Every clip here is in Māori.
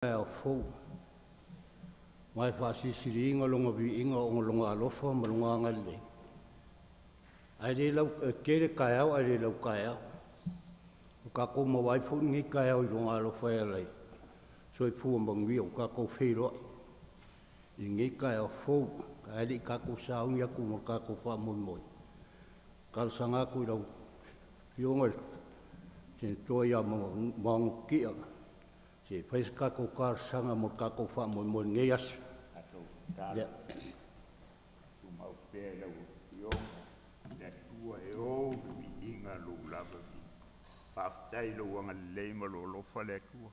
Fo mai fasisiri inga longa vi inga onga longa alofa malunga ngale ai de lau kere kaya ai de lau kaya ka ko mo wai fu ngi kaya i longa alofa ai so fu mbangwi ka ko fero ngi kaya fo ai de ka ko sa un ya ku mo ka ko fa mo mo ka sanga ku lau yonga sen to ya mo bang ki se faz kako kar sanga mo kako fa mo ngeas ya tu mau pela yo ya tua yo bi inga lo lava bi paftai lo wanga le mo lo fa le tua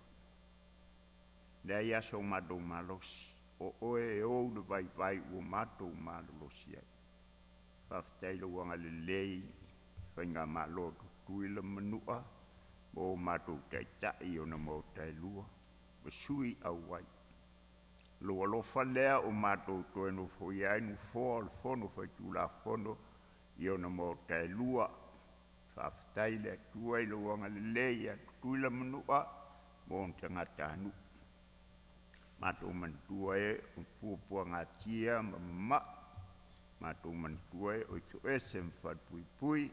le ya so mado malos o do vai o mato malos ya paftai lo wanga le fa nga malo tu ile Manua o mato tai o na mo tai lua sui awai lo falea o mato to no foi ai no Fono Faitulafono io na mo tai lua fa tai le tua lo wanga le ya tu la Manua mo tanga tanu mato man tua e pu ngatia ma mato man tua e o to esem fa pui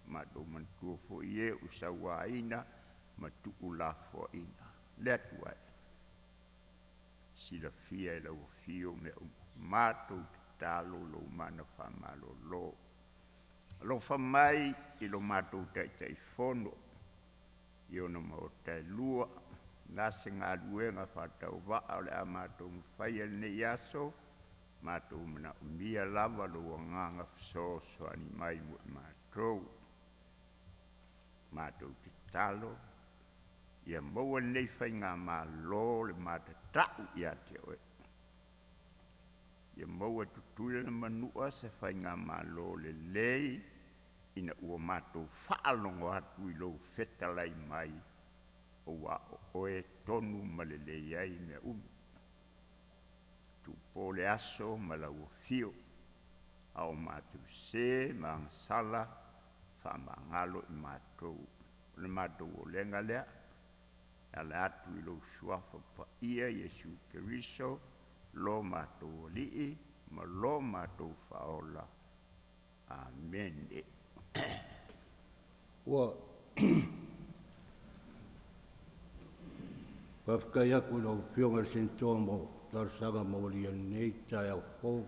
mato man tua fo ye usawaina matu ula fo ina le tua sila fia e lau fio me mato talo lo mana fa malo lo fa mai i lo mato tai fono io no mo tai lua nase ngā luenga fa tau wa ole a mato fai el ne yaso mato mna umia lava lo nganga so ani mai mo mato talo ia maua nei fai ngā malo le mata tau ia te oe. Ia maua tutuile na Manua se fai ngā malo le lei ina ua mato whaalongo atu i lo fetalai mai o wa oe tonu ma le lei ai mea unu. Tu pole aso ma la ua fio au matu se ma sala wha ma ngalo i matou. Le matou o lenga lea ala atu i lo suafa pa ia Yesu Keriso lo matou lii ma lo matou faola. Amen. Ua whafkai aku lau whionga sentoa mo tarsanga maulia nei tai au fo.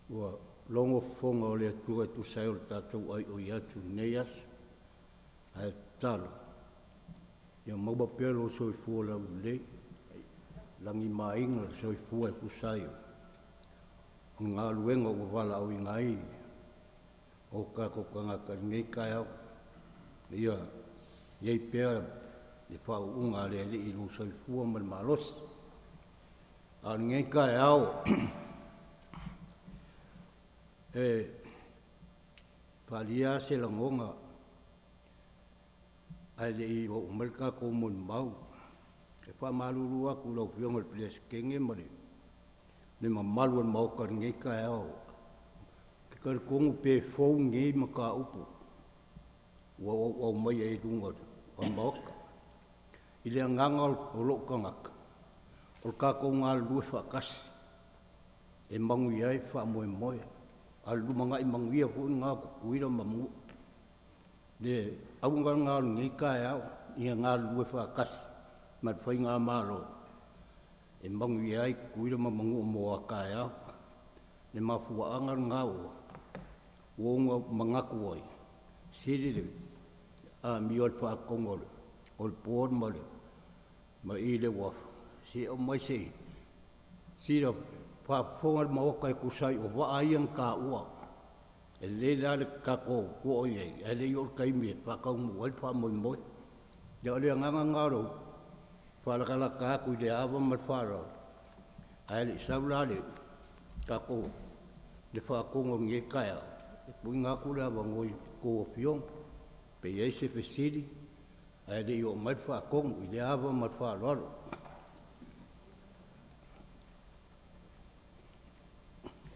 Ua longo fonga o lea tua tu sai o tātou ai o iatu neias ai talo. Ia maua pelo soi fua lau le, langi mainga soi fua e kusaio. O ngā luenga o wala au i ngai, o kako kangaka ngei kai au. Ia, iei pēra, e whau unga le i lu soi fua man malos. A ngei kai au, e palia se langonga, ai le i o Amerika ko mun mau e fa malulu aku lo fiong el ples kenge mari le mamalu mau ka ngai ka ao ke ka ko pe fo ngai maka upu o mai e dunga o mau i le nganga o lo ka ngak o ka ko ngal lu fa kas e mangu ia fa mo al lu manga i mangu ia fu nga ku kuira mamu de au ngā ngai kai au ia ngā lue whakasi mat whai ngā mālo e mangu i ai kuira ma mangu o moa kai au ne mafua angar ngā ua uonga mangaku oi sirire a miol whakongore ol pōr male ma i le waf si o mai se sira whafonga maokai kusai o wa aiang ka ua e le le kako ko ye e le yo kai mi pa ka mo wal pa mo mo ya le nga ngaro pa la kala ka ku de ava ma fa ro ai le sa la le kako de fa ko ngo nge ka ya ku nga ku la ba ngoi ko fiong pe ye se pe sidi ai le yo ma fa ko i de ava ma fa ro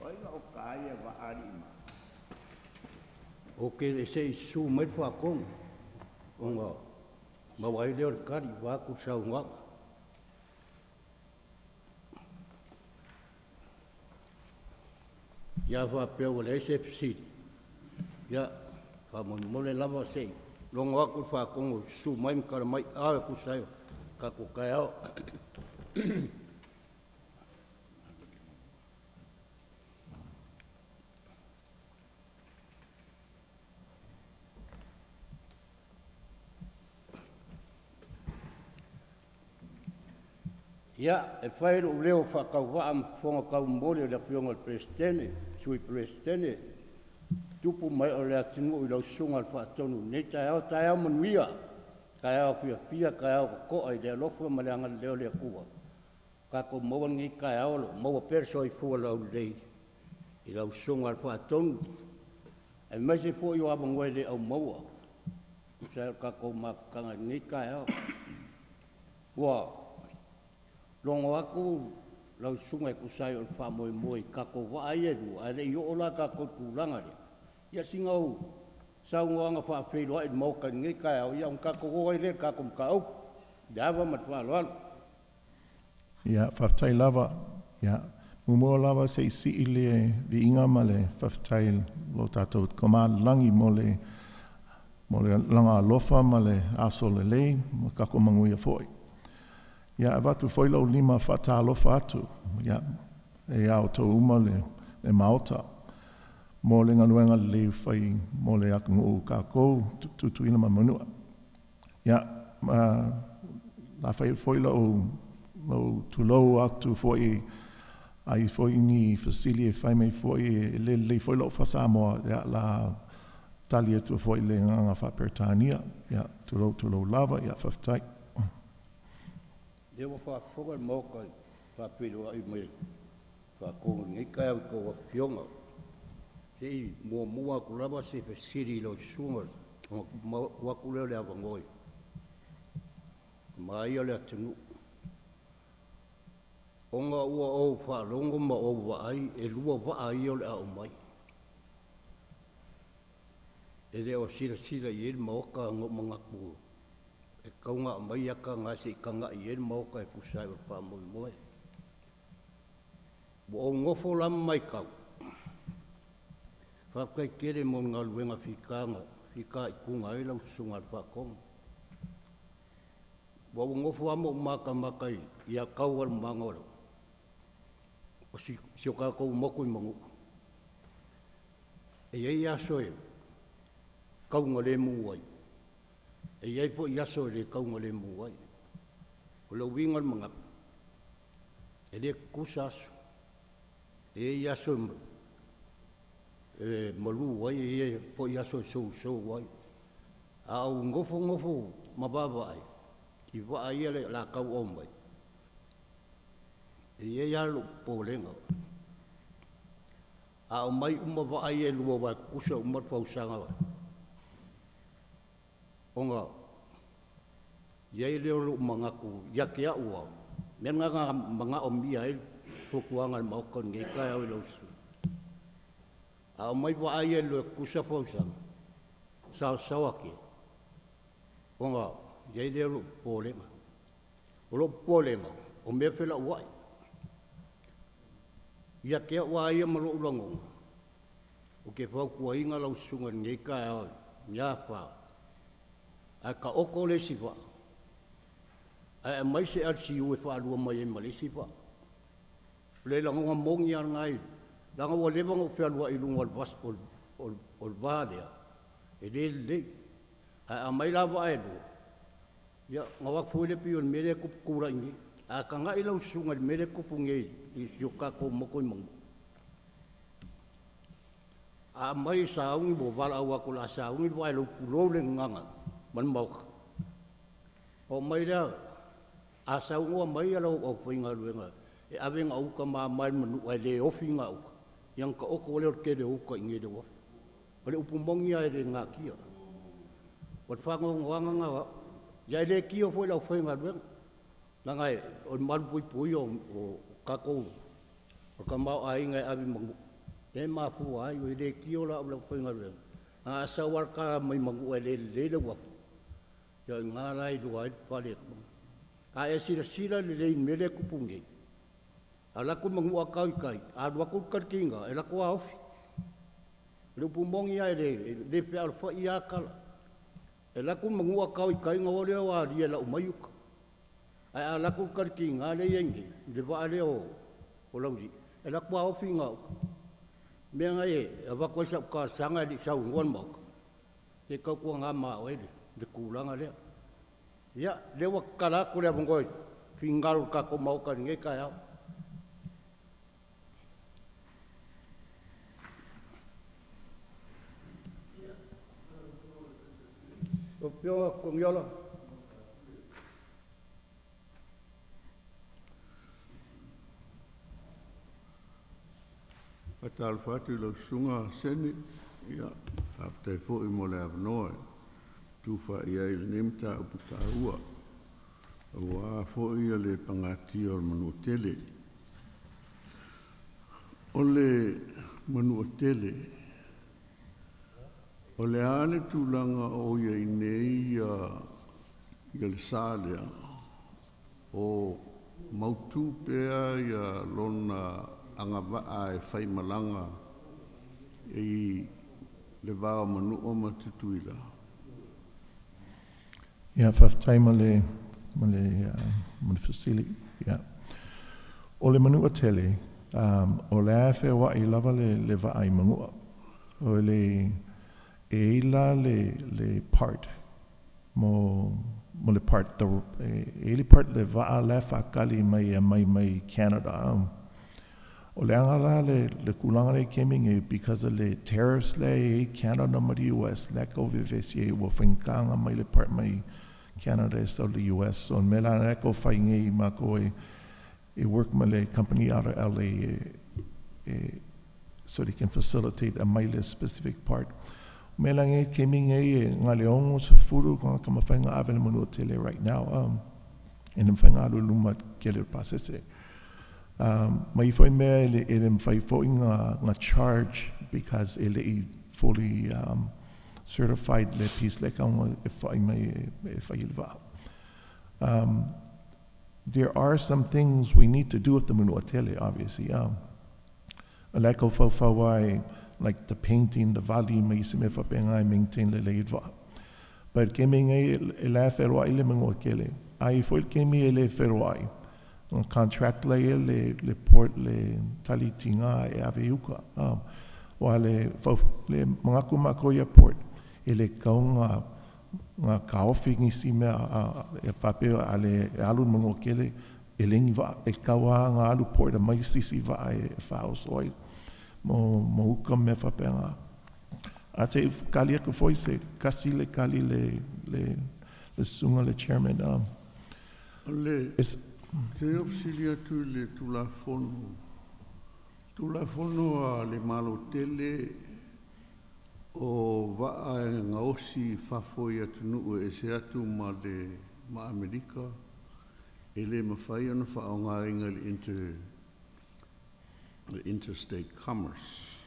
oi o kaya va arima o ke le sei su mai fa kong onga ma wai le kari wa ku sa nga Ia whapea o le se pisiri. Ia whamone lava sei. Longo aku whakongo su mai mkara mai awe ku sayo. Ka ko kai ao. Ia, e whaero o leo whakau waa mwhonga kau mole le whionga presidente, sui presidente, tupu mai o lea tinu i lau sunga whaatonu. Nei tai au manuia, tai au pia, tai au koa i lea lofua ma leanga leo lea kua. Ka ko maua ngi kai au lo, maua perso i fua lau lei, i lau sunga whaatonu. E maise fua i waba ngoe le au maua. Sai ka ko mafkanga ngi kai au. Wa, longo aku lau sungai ku sai o fa moi ka ko wa ai du ale yo ola ka ko kulanga le ya singau sa ngoanga fa fe lo ai mo ka ngi ka o ya ka ko o ile ka ko ka o dava mat wa lo ya faftai lava ya mumo lava se si ile vi inga male faftai lo tato koma langi mole langa lofa male asole le ka ko manguia foi. Ya avatu foi lau lima whatalofa atu. Ya e au tau uma le maota. Mō le nganuenga le whai mō le aku ngō kākou tutu ina ma Manua. Ya la whai foi lau tulou atu foi ai foi ni fasili e whai mei foi le foi lau Samoa ya la tali atu foi le nganga whapertania. Ya tulou lava ya whaftai. E wa whakonga moka whapiro ai mai. Whakonga ngai kai au ko wa whionga. Sei mua ku lava se fe siri lo sunga. Wa ku leo le awa ngoi. Mai o le atinu. Onga ua o whalongo ma o wa ai e lua wa ai o le au mai. E leo sira i ma oka ngok mga kua. E kaunga mai aka ngasi kanga i mauka e kusai o whamui moe. Bo o ngofo lam mai kau. Whakai kere mo ngā luenga whika i kunga i lau sunga whakonga. Bo o ngofo amo maka i a kau al mangoro. O si o kako moko i mangu. E ei aso e kaunga le muai. E iai po iaso le kaunga le muai. O lau wingal mga. E le kusaso. E iaso malu wai. E iai po iaso so wai. A au ngofo mababa ai. I wa ai ale la kau ombai. E iai alo po lenga. A au mai wa ai e lua wa kusa pausanga wai. Onga, iai leo lo mga ku, yake a ua. Mea nga mga o mia e, fukuanga maokon ngai kai au ilo su. A mai wa ai e lo kusa pausang, sao ake. Onga, iai leo lo polenga. O lo polenga, o mea whela uai. Yake a ua ai e malo ulangonga. O ke whau kua inga lau sunga ngai kai au, nya wha. A ka oko le siwa. A mai se arsi ue whaalua mai e male siwa. Le langonga mongi ar ngai. Langa wa lewanga o whialua i lunga ol vādea. E le. A mai lava e do. Ia, ngā wakfu le pi o mele kupu kura ingi. A ka ngai lau sunga le mele kupu ngei. I sioka ko moko i mangu. A mai saungi bo wala awa ko la saungi wa ilo kulou le nganga. Man mauka. O mai rea, a saungoa mai ala o whainga ruenga. E awenga uka maa mai Manua e le ofinga uka. Yang ka oko ole o kere uka inge de wa. Ole upumongi ai re ngā kia. Wat whangonga wanga ngā. Ia le kia fwoi lau whainga ruenga. Nangai, o maru pui o kakou. O ka mau a inga e awi mangu. E maa fua ai, o le kia o lau whainga ruenga. A sawar ka mai Manua e le wapu. Ia ngā rai rua i pare. A e sira le lei mele kupungi. A lako Manua kai. A rua kukarkinga, e lako a ofi. Lupu mongi ai le pe alfa ia kala. E laku mangua kau I kai ngā leo a ria la umayuka. Ai a laku kariki ngā le yengi, le waa leo o lauri. E laku a ofi ngau. Mea ngai e wako isa ka sanga li sau nguan mauka. Te kau kua ngā maa oele, le kūlanga lea. Ia, le wa kalaku lea pongoi, fingaru kako mauka ni ngai kai au. O pionga kongiola. Patal fatu lo sunga Sene, ia, after fo I mo le avnoa, tufa ia il nemta uputa ua, ua fo ia le pangati o Manua tele. O le Manua tele, o le ane tūlanga o ia I nei ia le sālea, o mautu pea ia lona anga waa e whai malanga I le wao Manu'a ma tutuila. Ia, whaftai ma le fasili. Ia. O le Manu'a tele, o le awhi wa I lava le waa I mangua. O le eila le part, mo le part, eili part le waa le whakali mai Canada. O le angala le kulanga le keming because of the tariffs le Canada ma the US le ko vivesi wo finkanga mai le part mai Canada so the US so mela le ko faingi ma ko e work ma le company out of LA so they can facilitate a mai le specific part mela nge keming nga le ongo se furu ko ka ma fainga ave le Manua tele right now in fainga lu luma ke le pasese mai foi me ele fai foi nga charge because ele fully certified le piece like on if I ilva. There are some things we need to do with the Manua tele obviously. Like like the painting, the valley mai se me fa penga maintain le leidva. But keming ele ferwa ile Manua kele. Ai foi kemi ele ferwa. On contract le port le talitinga e aveuka wa le mga kumakoya port ele kaunga nga kaofingi sime e fape ale alu mga kele elengi va e kawa nga alu port mai sisi va e faus oi mo uka me fape nga ate kali ko foi se kasi le kali le sunga le chairman Te ofisilia tu le Faitulafono. Faitulafono a le malo tele o waa e ngaosi whafoi atu nuu e se atu ma Amerika e le mawhai ana whaonga inga le interstate commerce.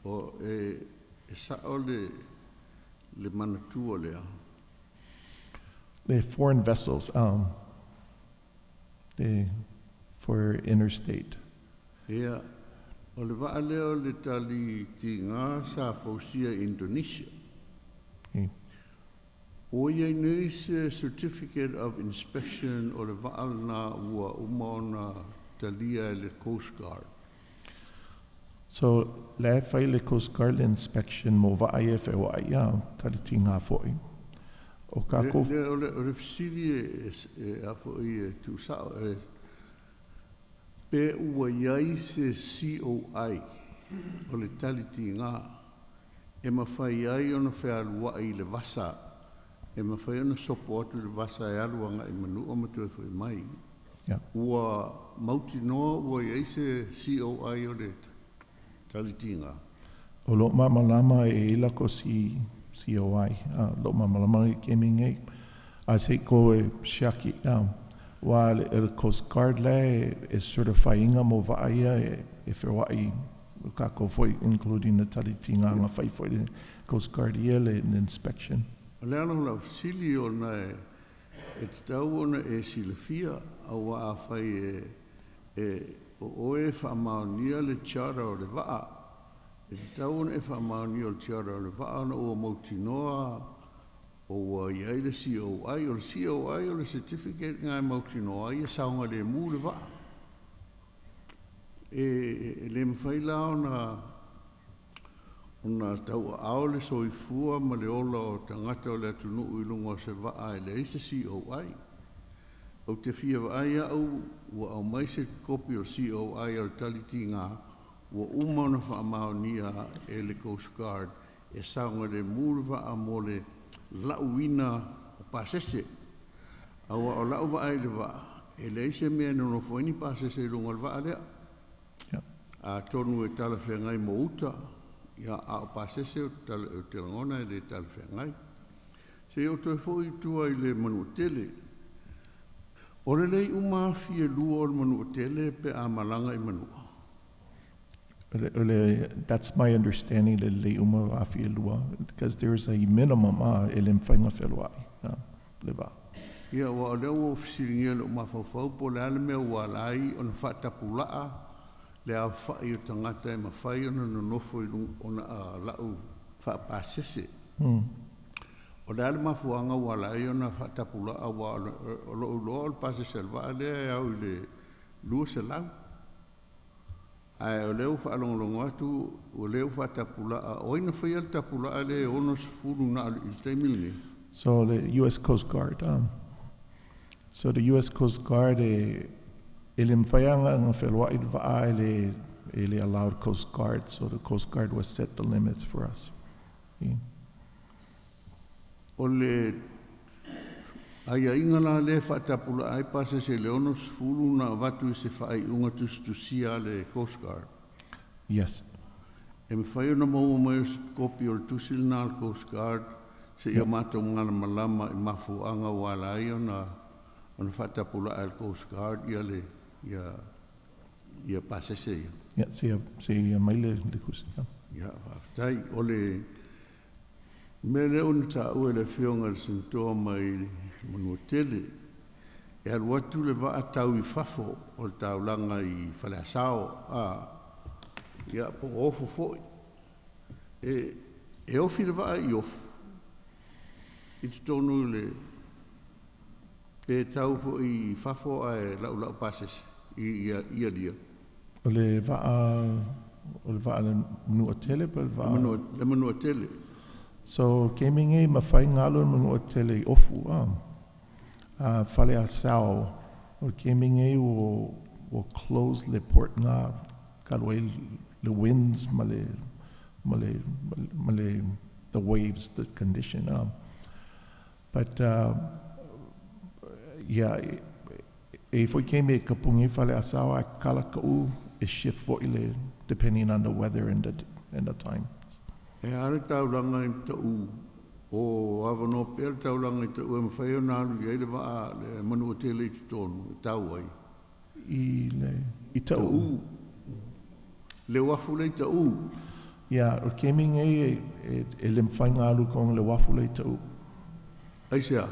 O e sao le manatua lea. The foreign vessels, for interstate. Ia, o le waa leo le tali ti ngā sa fausia Indonesia. O ia nei se certificate of inspection o le waa na ua umaona talia le Coast Guard. So, le fai le Coast Guard inspection mo waa ia fe waa ia tali ti ngā foi. O kako o le fisili e afo I tu sao pe ua iai se COI o le taliti ngā e mawhai ai ona whealua I le vasa e mawhai ona sopo atu le vasa e aluanga I Manua matua whai mai ua mauti noa ua iai se COI o le taliti ngā o lo mamalama e ila ko COI, lo mamalama keming I say ko shaki wa el Coast Guard le is certifying mo vaia e ferwai ka ko foi including the talitinga nga fai foi the Coast Guard le inspection. Le ano la sili ona e tau ona e silafia au a fai o oe wha maonia le chara o le waa E te tauna e whaamauni o le tiara o le whaana o mautinoa o iai le COI o le COI o le certificate ngai mautinoa ia saunga le mu le waa. E le mwhaila ona tau ao le soifua ma le ola o tangata o le atunu uilunga o se waa e le eise COI. O te fia vai au ua au mai se kopi o COI o le taliti ngā ua umana whaamaonia e le Coast Guard e saunga le murwa a mo le lauina o pasese. Aua o lau wa ai le wa e le ise mea nono foini pasese lunga le wa lea. A tonu e tala whengai mo uta ia a o pasese o te langona e le tala whengai. Se o toi fo tua i le Manu'a tele. O le lei umawhia lua o le Manu'a tele pe a malanga i Manu'a. That's my understanding, le uma afia lua, because there's a minimum ele mwhainga whelua le va. Ia wa leo o fisiringia le umawhawhau po le ale mea walai o na whatapulaa le a whai o tangata e mawhai o na nofo i ona a lau whapasese. O le ale mafuanga walai o na whatapulaa wa o lo o le pasese alwa lea e au i le lua se lau. Ai o leo whaalongalongo atu, o leo whatapulaa, o ina whai al tapulaa le onos furu na il taimilini. So the U.S. Coast Guard, so the U.S. Coast Guard ele mwhaianga ngā whelua i waa ele allowed Coast Guard, so the Coast Guard was set the limits for us. Yeah. O le ai ingala le whatapula ai pase se leonos fulu na watu I se whai unga tustusia le Coast Guard. Yes. E me whai ona mau mai kopi o le tusil na le Coast Guard se ia mātou ngana malama I mafuanga wala ai ona whatapula ai le Coast Guard ia le ia pase se ia. Yeah, se maile le kusi. Ia, whaftai o le me leo ni ta ue le whionga le sintoa mai Manu'a tele. E alu atu le waa tau I fafo o le taulanga I whaleasao. Ia po ofu foi. E ofi le waa I ofu. I te tonu le e tau fo I fafo ai lau pases ia lia. O le waa le Manu'a tele pa le waa? Le Manu'a tele. So gaming ma whai ngalo Manu'a tele ofu Faleasao o gaming will close le port nga kalway the winds male the waves the condition but yeah if we came e kapungi Faleasao kala kau e shift for ile depending on the weather and the time. E are taulanga I tau o avano pel taulanga I tau e mwhai o nālu I eile waa le Manu'a tele I tonu tau ai. I tau. Le wafu le tau. Yeah, o gaming e le mwhai ngālu kong le wafu le tau. Aisea.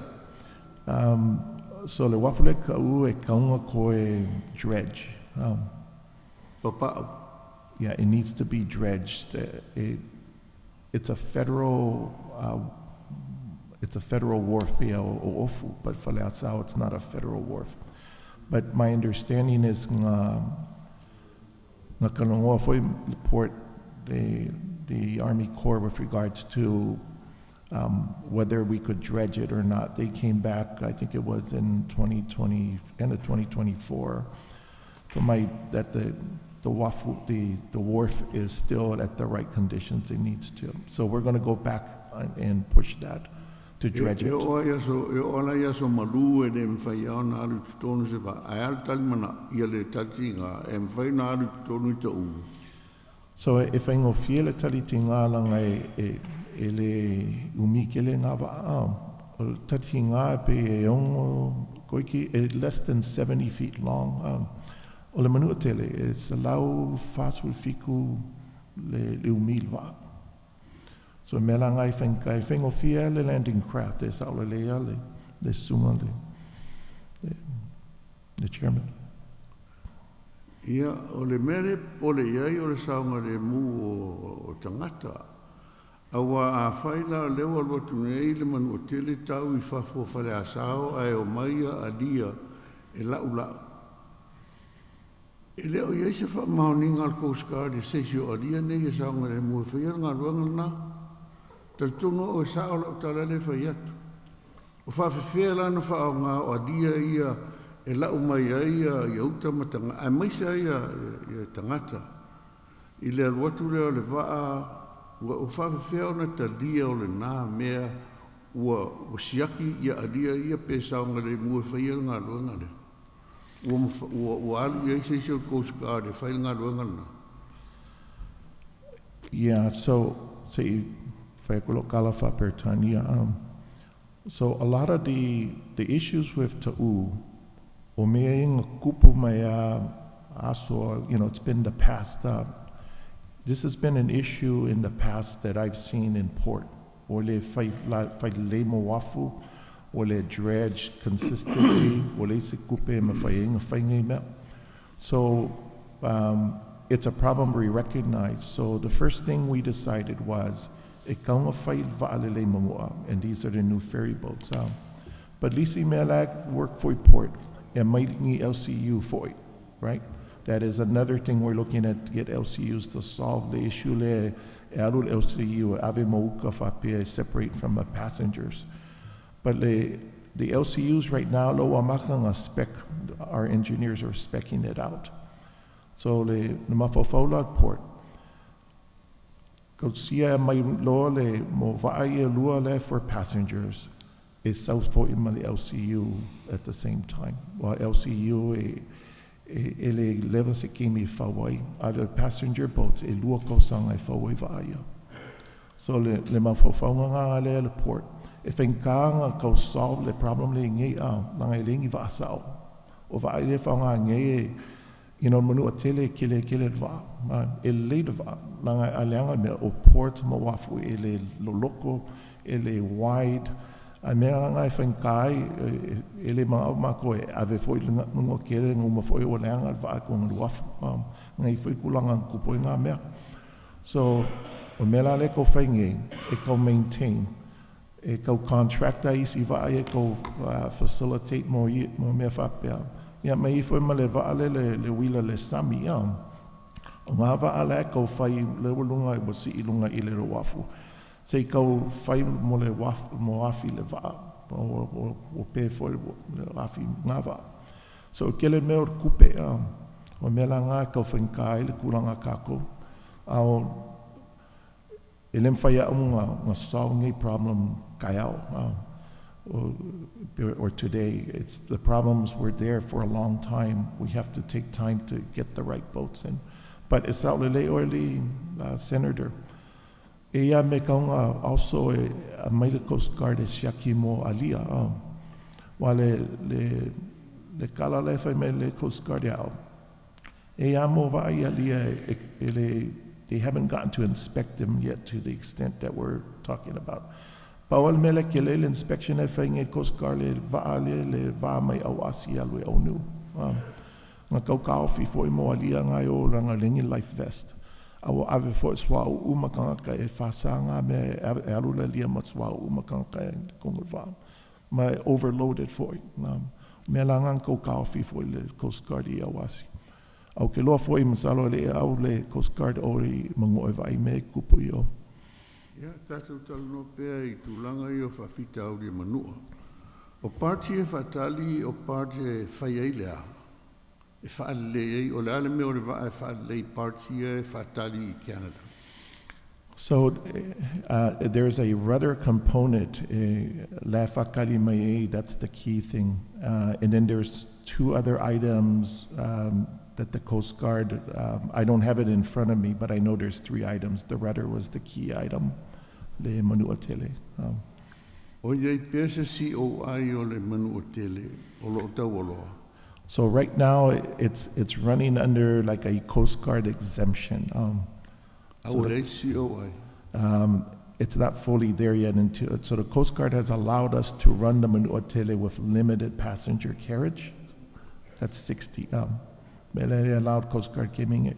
So le wafu le kau e kaunga ko e dredge. Papa'u. Yeah, it needs to be dredged. It's a federal wharf o ofu, but Faleasao it's not a federal wharf. But my understanding is nga kanongoa foi report the Army Corps with regards to whether we could dredge it or not. They came back, I think it was in 2020, end of 2024, that the wharf is still at the right conditions it needs to. So we're going to go back and push that to dredge it. E ola ia so malu e ne mwhai au na alu tonu se wha. Ai al talimana ia le tatinga e mwhai na alu tonu I tau. So if I go feel talitinga langa e le umikele nga wa o tatinga pe e ongo koiki less than 70 feet long. O le Manu'a tele, it's lau whātua whiku le umilwa. So me la ngai whengo fia le landing craft, e sa o le lea le sunga le chairman. Ia, o le mere pole iai o le saunga le mu o tangata. Awa a whaila lewa lotu nei le Manua tele tau I whafo whale asao ai o maia a dia e lau lau. E leo iai se wha maoninga al Coast Guard e seisio a dia nei e saunga le mu e whaia ngā ruanga na. Taltono o e sao lau talale whai atu. O whawhiwhea lana wha o ngā o a dia ia e lau mai ai I auta matanga. Ai maisa ia tangata. I le aluatu leo le waa ua o whawhiwhea ona talia o le nā mea ua siaki ia adia ia pe saunga le mua whaia ngā luanga le. Ua alu ia se o Coast Guard e whaia ngā luanga na. Yeah, so say whaikolo kala whapertania. So a lot of the issues with ta'u, o mea inga kupu mai aso, it's been the past. This has been an issue in the past that I've seen in port. O le whai lemo wafu, o le dredge consistently, o le se kupe ma whai inga whaingai mea. So it's a problem we recognize. So the first thing we decided was, e kaunga whai va'alele Manu'a, and these are the new ferry boats. But Lisi Melag work for port, and Maitingi LCU for it, right? That is another thing we're looking at to get LCUs to solve the issue. Le alul LCU ave mauka whapea separate from the passengers. But the LCUs right now, lo amakanga spec, our engineers are speccing it out. So le Namafofola port. Kosia mai lo le mo vai lua le for passengers is south for imali LCU at the same time. While LCU ele leva se kimi whawai, a passenger boats e lua kosanga e whawai vaia. So le mawhawhaunga ngā le le port, e whenkanga kau solve le problem le ngei nanga e lengi vaasao. O vai le whaunga ngei Manua tele kile va, e leida va, nanga aleanga me o port ma wafu e le loloko, e le wide, a mea ngai whenkai, e le mako e ave foi lunga kere nguma foi o leanga va ko ngu wafu, ngai foi kulanga kupo i ngā mea. So, o mea le ko whainge, e ko maintain, e ko contracta isi va e ko facilitate mo mea whapea. Ia mai foi ma le vaale le wila le sami o ngā vaale kau whai le walunga I wasi I lunga I le wafu. Sei kau whai mo le wafu mo afi le vaa o pe foi le afi ngā vaa. So ke le mea kupe o mea la ngā kau whenkai le kuranga kako au e lem whai au ngā solving a problem kai au. Or today, it's the problems were there for a long time. We have to take time to get the right boats in. But it's out le early senator. Ea me kaunga also a maile Coast Guard e siaki mo alia. Wa le kala le fai me le Coast Guard au. Ea mo vai alia they haven't gotten to inspect them yet to the extent that we're talking about. Pawal mele ke le inspection e whainge Coast Guard le vaa mai au asi alwe onu. Nga kau kaofi fo I mo alia ngai o ranga lengi life vest. Awa ave fo swa umakanga ka e whasanga me e alu le lia matswa umakanga ka e kongur vaa. Ma overloaded fo I. Me langang kau kaofi fo le Coast Guard I awasi. Au ke loa fo I masalo le au le Coast Guard ori mangoe vai me kupu I o. Ia, tātou talo no pēa I tūlanga I o whawhita au ria Manua. O pāti e whatali o pāti e whai lea. E whaalei, o le ale mea o le waa e whaalei pāti e whatali I Canada. So there's a rudder component, la whakari mai, that's the key thing. And then there's two other items that the Coast Guard, I don't have it in front of me, but I know there's three items. The rudder was the key item, le Manu'a tele. O iei pēsa COI o le Manu'a tele, o lo tau o loa. So right now, it's running under like a Coast Guard exemption. So le COI. It's not fully there yet. So the Coast Guard has allowed us to run the Manu'a tele with limited passenger carriage. That's 60. Mele rea loud Coast Guard gaming it.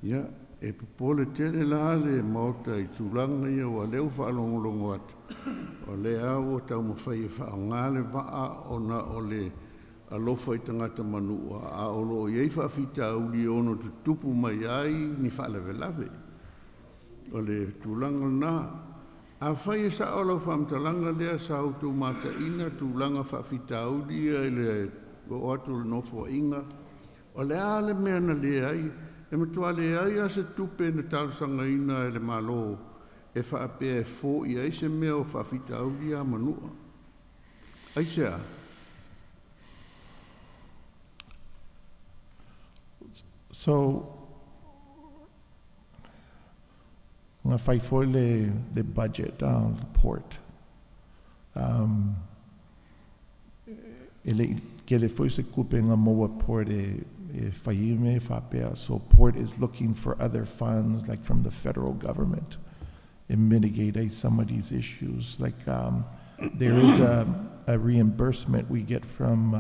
Ia, e popole tele la le mauta I tūlanga ia wa leo whaalongolongo atu. O le au o tau mawhai e whaangale waa o na o le alofa I tangata Manua. A o lo iei whaafita uli ono tu tupu mai ai ni whaalewe lawe. O le tūlanga na. A whai e sa o lau whaamtalanga lea sa auto mata ina tūlanga whaafita uli e le o atu le nofo inga. O le ale mea na le ai. E matua le ai a se tupe na talusanga ina e le malo e whaapea e fō I ai se mea o whaafita auli a Manua. Ai sea. So, ngā whai foi le budget le port. Ele ke le foi se kupe ngā moa port e whaime whapea. So port is looking for other funds like from the federal government and mitigate some of these issues. Like there is a reimbursement we get from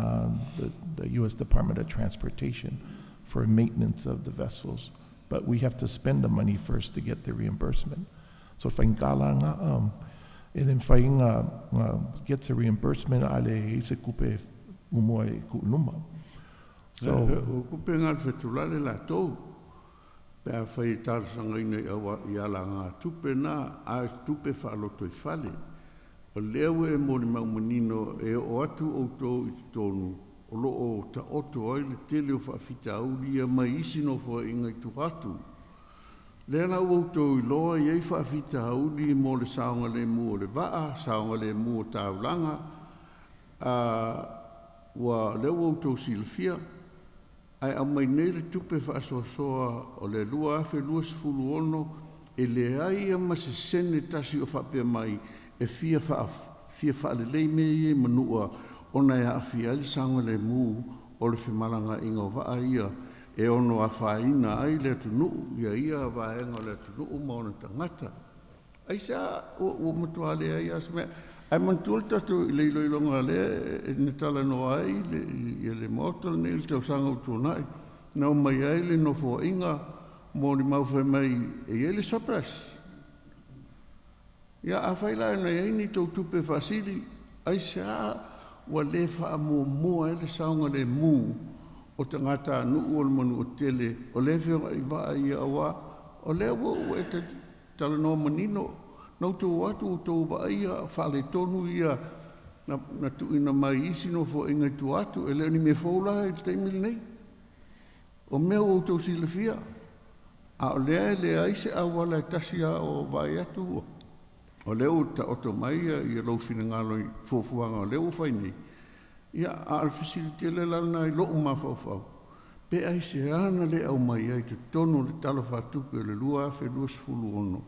the U.S. Department of Transportation for maintenance of the vessels. But we have to spend the money first to get the reimbursement. So whaingala nga, and then whainga gets a reimbursement ale se kupe umua e ku'unuma. So, o kupe ngā whetulale la tau. Pea whai tārsanga ina I ala ngā tupe nā, a tupe whaaloto I whale. O leo e mori maumanino e o atu o tō I tonu. O lo o ta oto ai le tele o whaafita auri a mai isi no fua inga I tuhatu. Lea lau o tō I loa I ei whaafita auri mo le saonga le mua le waa, saonga le mua tāulanga. Wa leo o tō silfia. Ai au mai nei le tupe whaasoasoa o le lua afe lua sifuru ono e le ai ama se sene tasi o whapea mai e fia whaalelei me I Manua o na ea awhia li sanga le mū o le whimalanga inga o waa ia e ono a whaina ai le tunu ia waenga le tunu ma ona tangata. Ai sa o matua le ai asmea ai mantul tatu I leilo ilonga le ne tala no ai le motor ne il tau sanga utunai na mai ai le no fo inga mo ni mau fe mai e ele surprise ia a faila na ai ni tau tupe fasili ai sa wa le fa mo ele sanga le mu o tangata nu o manu o tele o le fe I va ia wa o le wo e te tala no manino Nau tō atu o tō waia whale tonu ia na tuina mai isi no fo ingai tō atu e leo ni me whaula e te teimili nei. O mea o tō silafia. A o lea le aise a wala e tasia o vai atu. O leo ta oto mai I lau whina ngalo I fofuanga o leo whaini. Ia a alfisiri le lana I loo mawhawhau. Pe aise ana le au mai ai te tono le talofa tupe le lua afe lua sifulu ono.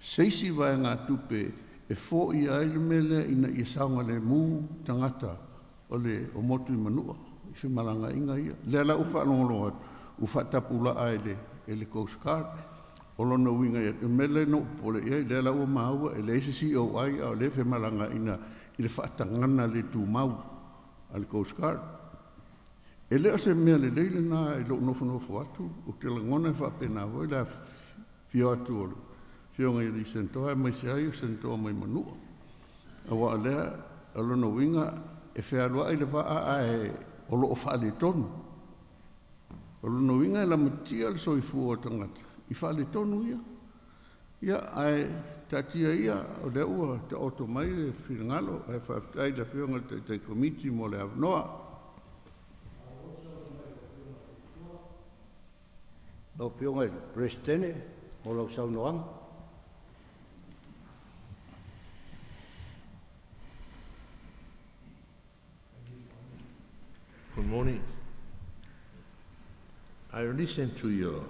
Seisi vai ngā tupe e fō I ai le mele ina I saunga le mū tangata o le o motu I Manua. I whimalanga inga ia. Lea la uwha anongolo atu. Uwha tapula ai le Coast Guard. O lona winga ia. Mele no pole ia. Lea la ua maua e le ese o ai au le whimalanga ina I le whaatangana le tū mau a le Coast Guard. E lea se mea le leile nā e lo nofo atu. O te langona whapena voi la fio atu o le. Fionga I sentoa mai se ai o sentoa mai Manua. Awa lea alona winga e whealua ai le waa e o loo whaale tonu. Alona winga e la matia le soifu o tangata. I whaale tonu ia. Ia ai tatia ia o le ua te oto mai le whingalo e whaatai la fionga te komiti mo le avnoa. O pionga Sene o lau saunoanga. Good morning. I listened to your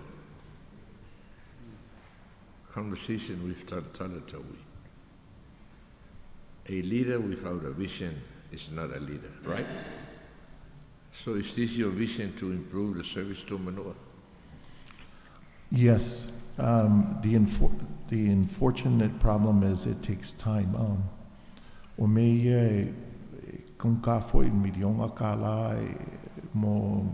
conversation with Talatawi. A leader without a vision is not a leader, right? So is this your vision to improve the service to Manua? Yes. The unfortunate problem is it takes time. O me kung ka foi milionga kala mo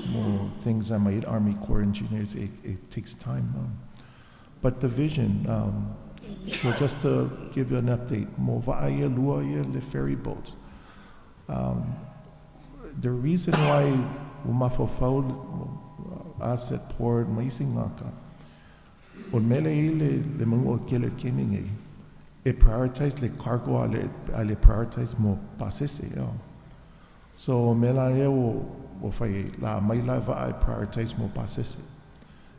more things I made Army Corps engineers. It takes time. But the vision, so just to give you an update, mo va'aia lua ia le ferry boats. The reason why umafofau asset port maisingaka, o mele le mungo kele kimingi, it prioritize le cargo ale prioritize mo pasese. So mela ye o fai la mai lava I prioritize mo pasese.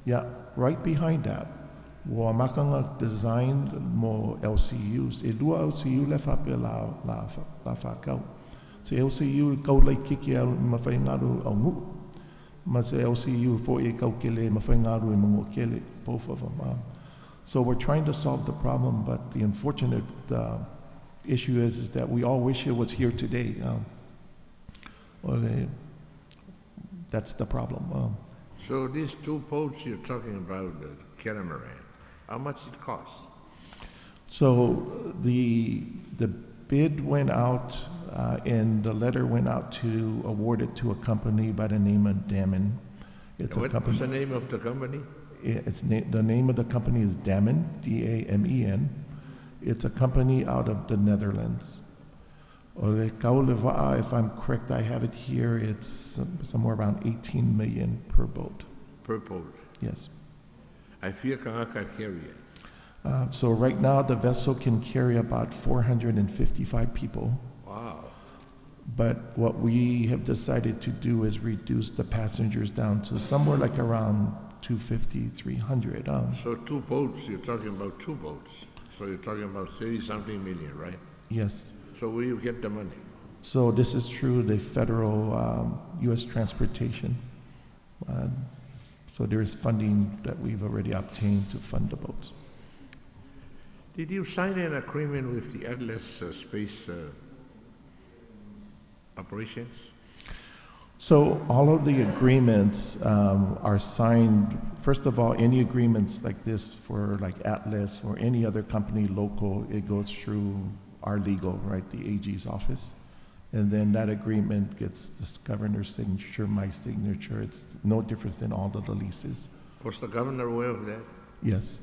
Yeah, right behind that, wa makanga designed mo LCUs. E lua LCU le fape la fakau. Se LCU kau lai kiki au mawhai ngaru au ngu. Ma se LCU fo e kau kele mawhai ngaru e mungo kele, both of them. So we're trying to solve the problem, but the unfortunate issue is that we all wish it was here today. That's the problem. So these two boats you're talking about, the catamaran, how much it cost? So the bid went out and the letter went out to award it to a company by the name of Damen. It's a company. What's the name of the company? The name of the company is Damen, D-A-M-E-N. It's a company out of the Netherlands. If I'm correct, I have it here. It's somewhere around 18 million per boat. Per boat? Yes. I fear Kanaka carrier. So right now the vessel can carry about 455 people. Wow. But what we have decided to do is reduce the passengers down to somewhere like around 250, 300. So two boats, you're talking about two boats. So you're talking about 30-something million, right? Yes. So where you get the money? So this is through the federal U.S. transportation. So there is funding that we've already obtained to fund the boats. Did you sign an agreement with the Atlas space operations? So all of the agreements are signed. First of all, any agreements like this for like Atlas or any other company local, it goes through our legal, right, the AG's office. And then that agreement gets the governor's signature, my signature. It's no different than all of the leases. Was the governor aware of that? Yes.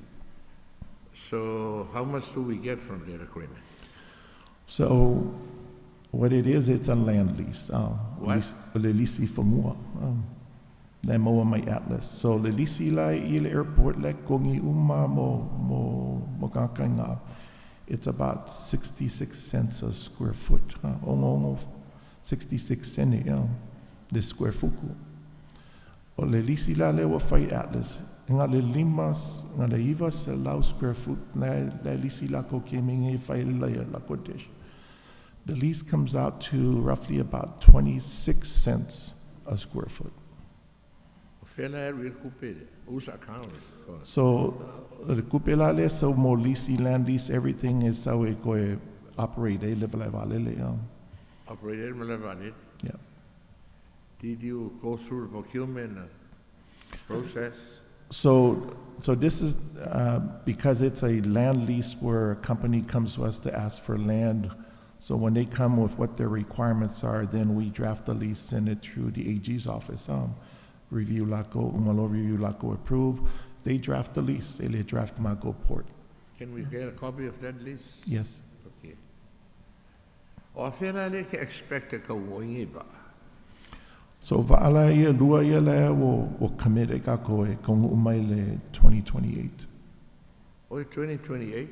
So how much do we get from that agreement? So what it is, it's a land lease. What? Le lease Samoa. Le moa mai Atlas. So le lease la I le airport le kongi uma mo kakanga. It's about 66 cents a square foot. Almost 66 Sene, the square fuku. O le lease la le wa fai Atlas. Nga le limas, nga le iwa se lau square foot le lease la ko kemingi fai la kodesh. The lease comes out to roughly about 26 cents a square foot. So the kupela le so mo lease land lease everything is so we go operate a level Operated. Yeah. Did you go through the procurement process? So this is because it's a land lease where a company comes to us to ask for land. So when they come with what their requirements are, then we draft the lease, send it through the AG's office. Review lako, umalo review lako approve. They draft the lease. They draft mago port. Can we get a copy of that lease? Yes. Okay. O fela le ke expect ka woingi ba. So vaala ia lua ia le o kamere ka ko e kongu umai le 2028. O 2028.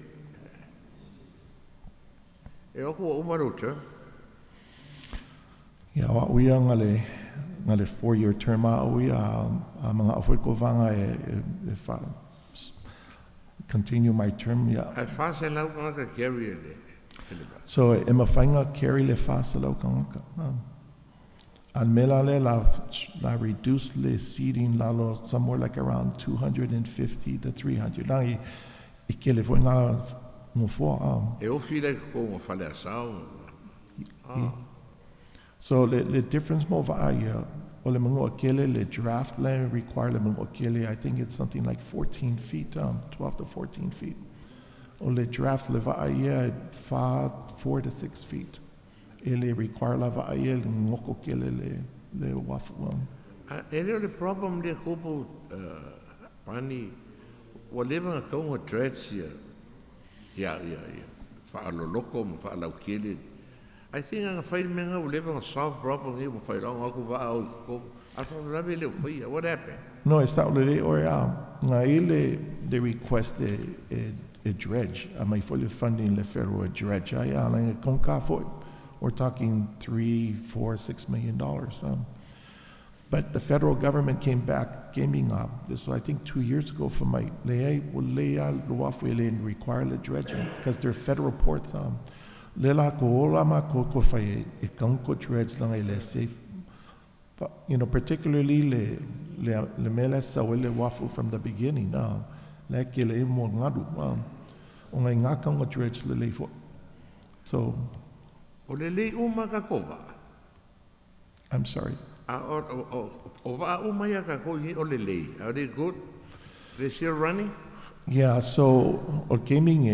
E oku umaru term. Yeah, we are ngale 4-year term we mga offer ko vanga if I continue my term yeah. At fast and loud ka carry le. So e mawhainga carry le fast lau kanga. An mela le la reduce le seating lalo somewhere like around 250 to 300. Na I kele fo nga ngofo E o file ko mo fale asao. So the difference mo vaaya o le mungo akele le draft le require le mungo akele I think it's something like 14 feet 12 to 14 feet. O le draft le vaaya 4 to 6 feet. Ele require la vaaya le ngoko kele le wafu. Any of the problem there, Kobo, Barney, whatever a dredge here. Yeah. Fa'alo loko, fa'alo kili. I think I'm fighting men who live on a solved problem here. Fight on what happened? No, it's not really or they request a dredge. I may fully funding the federal dredge. We're talking $3, $4, $6 million. But the federal government came back, this was I think 2 years ago for my require the dredging because they're federal ports. Safe. But, particularly le mele sawele wafu from the beginning now. Like le mo ngadu. Ongai ngakang dredge le fo. So. I'm sorry. Are they good? They still running? Yeah, so gaming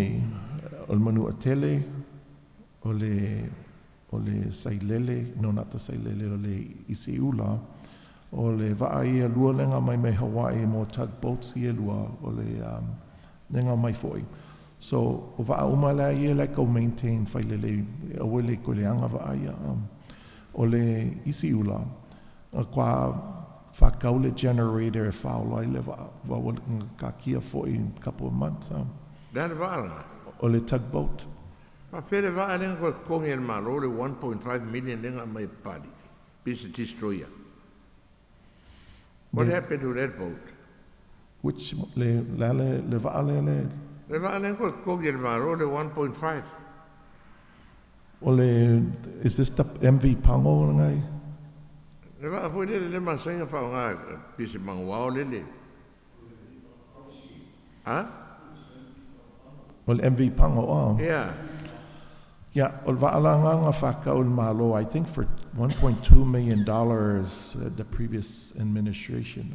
Manu'a tele ole sailele, no not the sailele ole isiula ole vaai lua lenga mai Hawaii mo tugboats ia lua ole lenga mai foi. So o va umala ia like o maintain failele ole ko leanga vaai ole isiula qua whakaule generator e whaolai le wa ka kia for in a couple of months. That vanga? O le tugboat. Ma fere va lenga ko kongi el malo le 1.5 million lenga mai pali. Business destroyer. What happened to that boat? Which le va lenga ko kongi el malo le 1.5. Ole is this the MV Pango ngai? Le va foi le masenga fa nga pisi Manua le. Huh? Well, MV Pango. Yeah. Yeah, ol va'alanga whakaul malo, I think for $1.2 million the previous administration.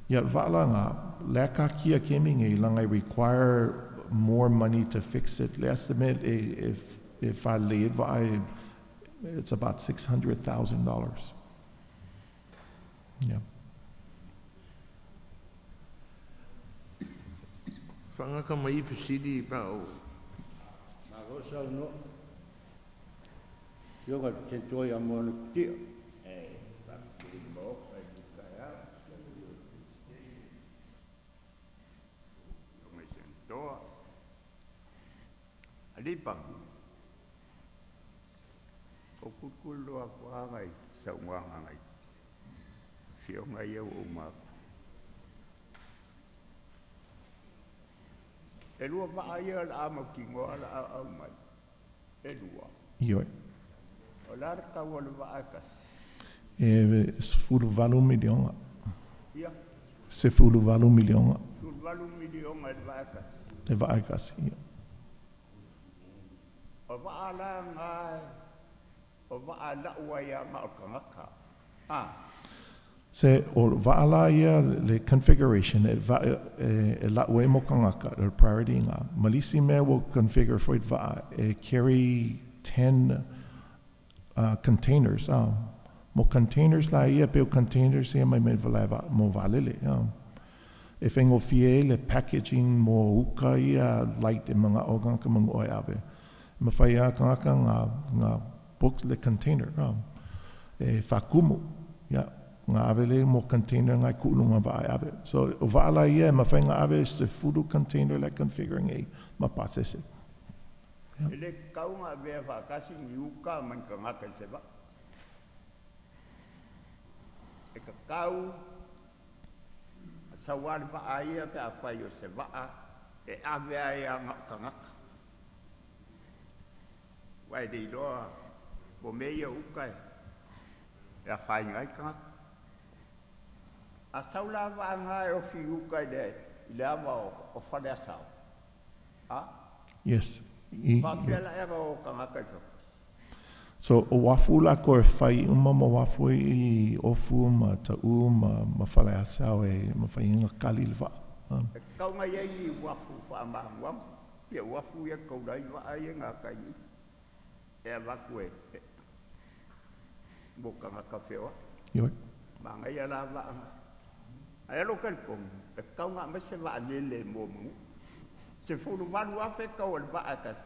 Yeah, va'alanga leka kia keming lang require more money to fix it. Le estimate if I leave, it's about $600,000. Yeah. Whanga ka mai fisidi pao. Magosa no. Yoga tentoi amonu tia. Alipa. O kukulu ako angay sa ungang angay. Siya ngayaw umak. Elua maaya la amakingo ala aumay. Elua. Io. Olar tawal vaakas. Fulvalu milionga. Ja. Se fulvalu milionga. Fulvalu milionga vaakas. De vaakas, ja. O vaala nga o vaala uaya maokangaka. Se o vaala ia le configuration la ue mo kangaka the priority nga malisi me will configure for it carry 10 containers mo containers la ia pe containers ia mai me vala mo valele e fengo fie le packaging mo uka ia light e mga ogang ka mga oyabe ma faia kangaka nga box le container e fakumu ya nga avele mo container ngai kulunga vai ave so vala ia ma fainga ave is the food container like configuring ma pasese ele kaunga ve va kasi niuka man kangaka seba e kau sawal ba aia pe afayo seba e ave ia kangaka wai dei do bo meia uka e fai ngai kangaka a saula vanga o fiu kai de lava o fada sao yes pa pela era o kangaka so o wafu la ko fai uma mo wafu I ofu ma ta ma fala sao e ma fai nga kalilva ka nga ye wafu fa ma wam ye wafu ye ko dai va ai nga kai e va kwe bo kangaka feo yo Mangai ala va. Ai lo kan kong, kau ngak mesti va lele momu. Se fulu Manua fe kau al va atas.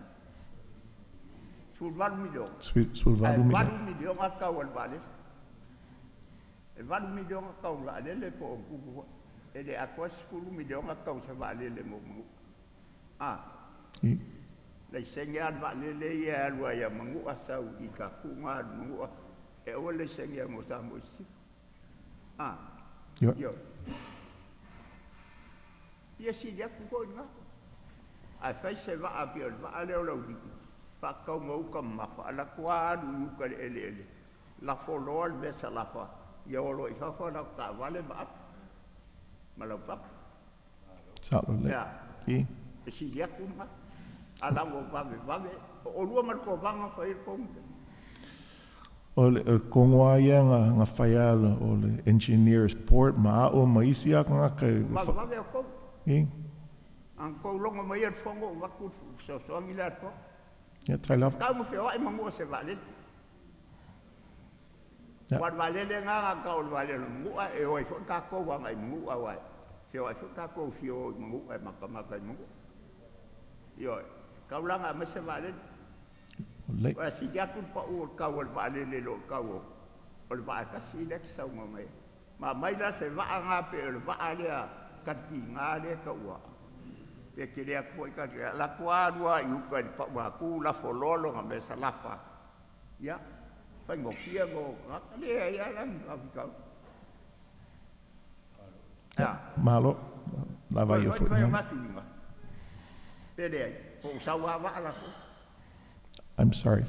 Sul 1 milion. Sul valu mi. 1 milion kau al va le. 1 milion kau va lele po ku. Ele akwas 10 milion kau se va lele momu. Lai sengia va lele ya lua ya mangu asau I ka kunga mangu e ole sengia mo sa mo si yo ya si dia ku ko nga ai fai se va a pio va ale o lo fa ka mo ka ma fa la kwa du ka ele la folol be sa la fa yo lo I fa na ka vale ba ma lo pa sa lo le ya si dia ku ma ala mo vame o lua mar ko vanga fa ir pom o le kongoa ia nga whaiala o le engineers port ma o maisi a nga kai vame ko an ko longo mai er fongo wa ku so ngi la fo ya tai lava ka mo fe wa mo se vale wa vale le nga ka o vale mu e o fo ka ko wa mai mu a wa fe wa fo ka ko fio mu e makamaka mu yo kaulanga mese vale wa si jatu pa o kawal vale le lo kawo o va ka si le sa mai ma mai la se va nga pe o va ale ka ti nga le ka wa pe ke le ko ka la kwa wa yu ka pa wa ku la fololo nga mesa la fa ya fa ngo pia go le ya la ka ya malo la va yo fu I'm sorry.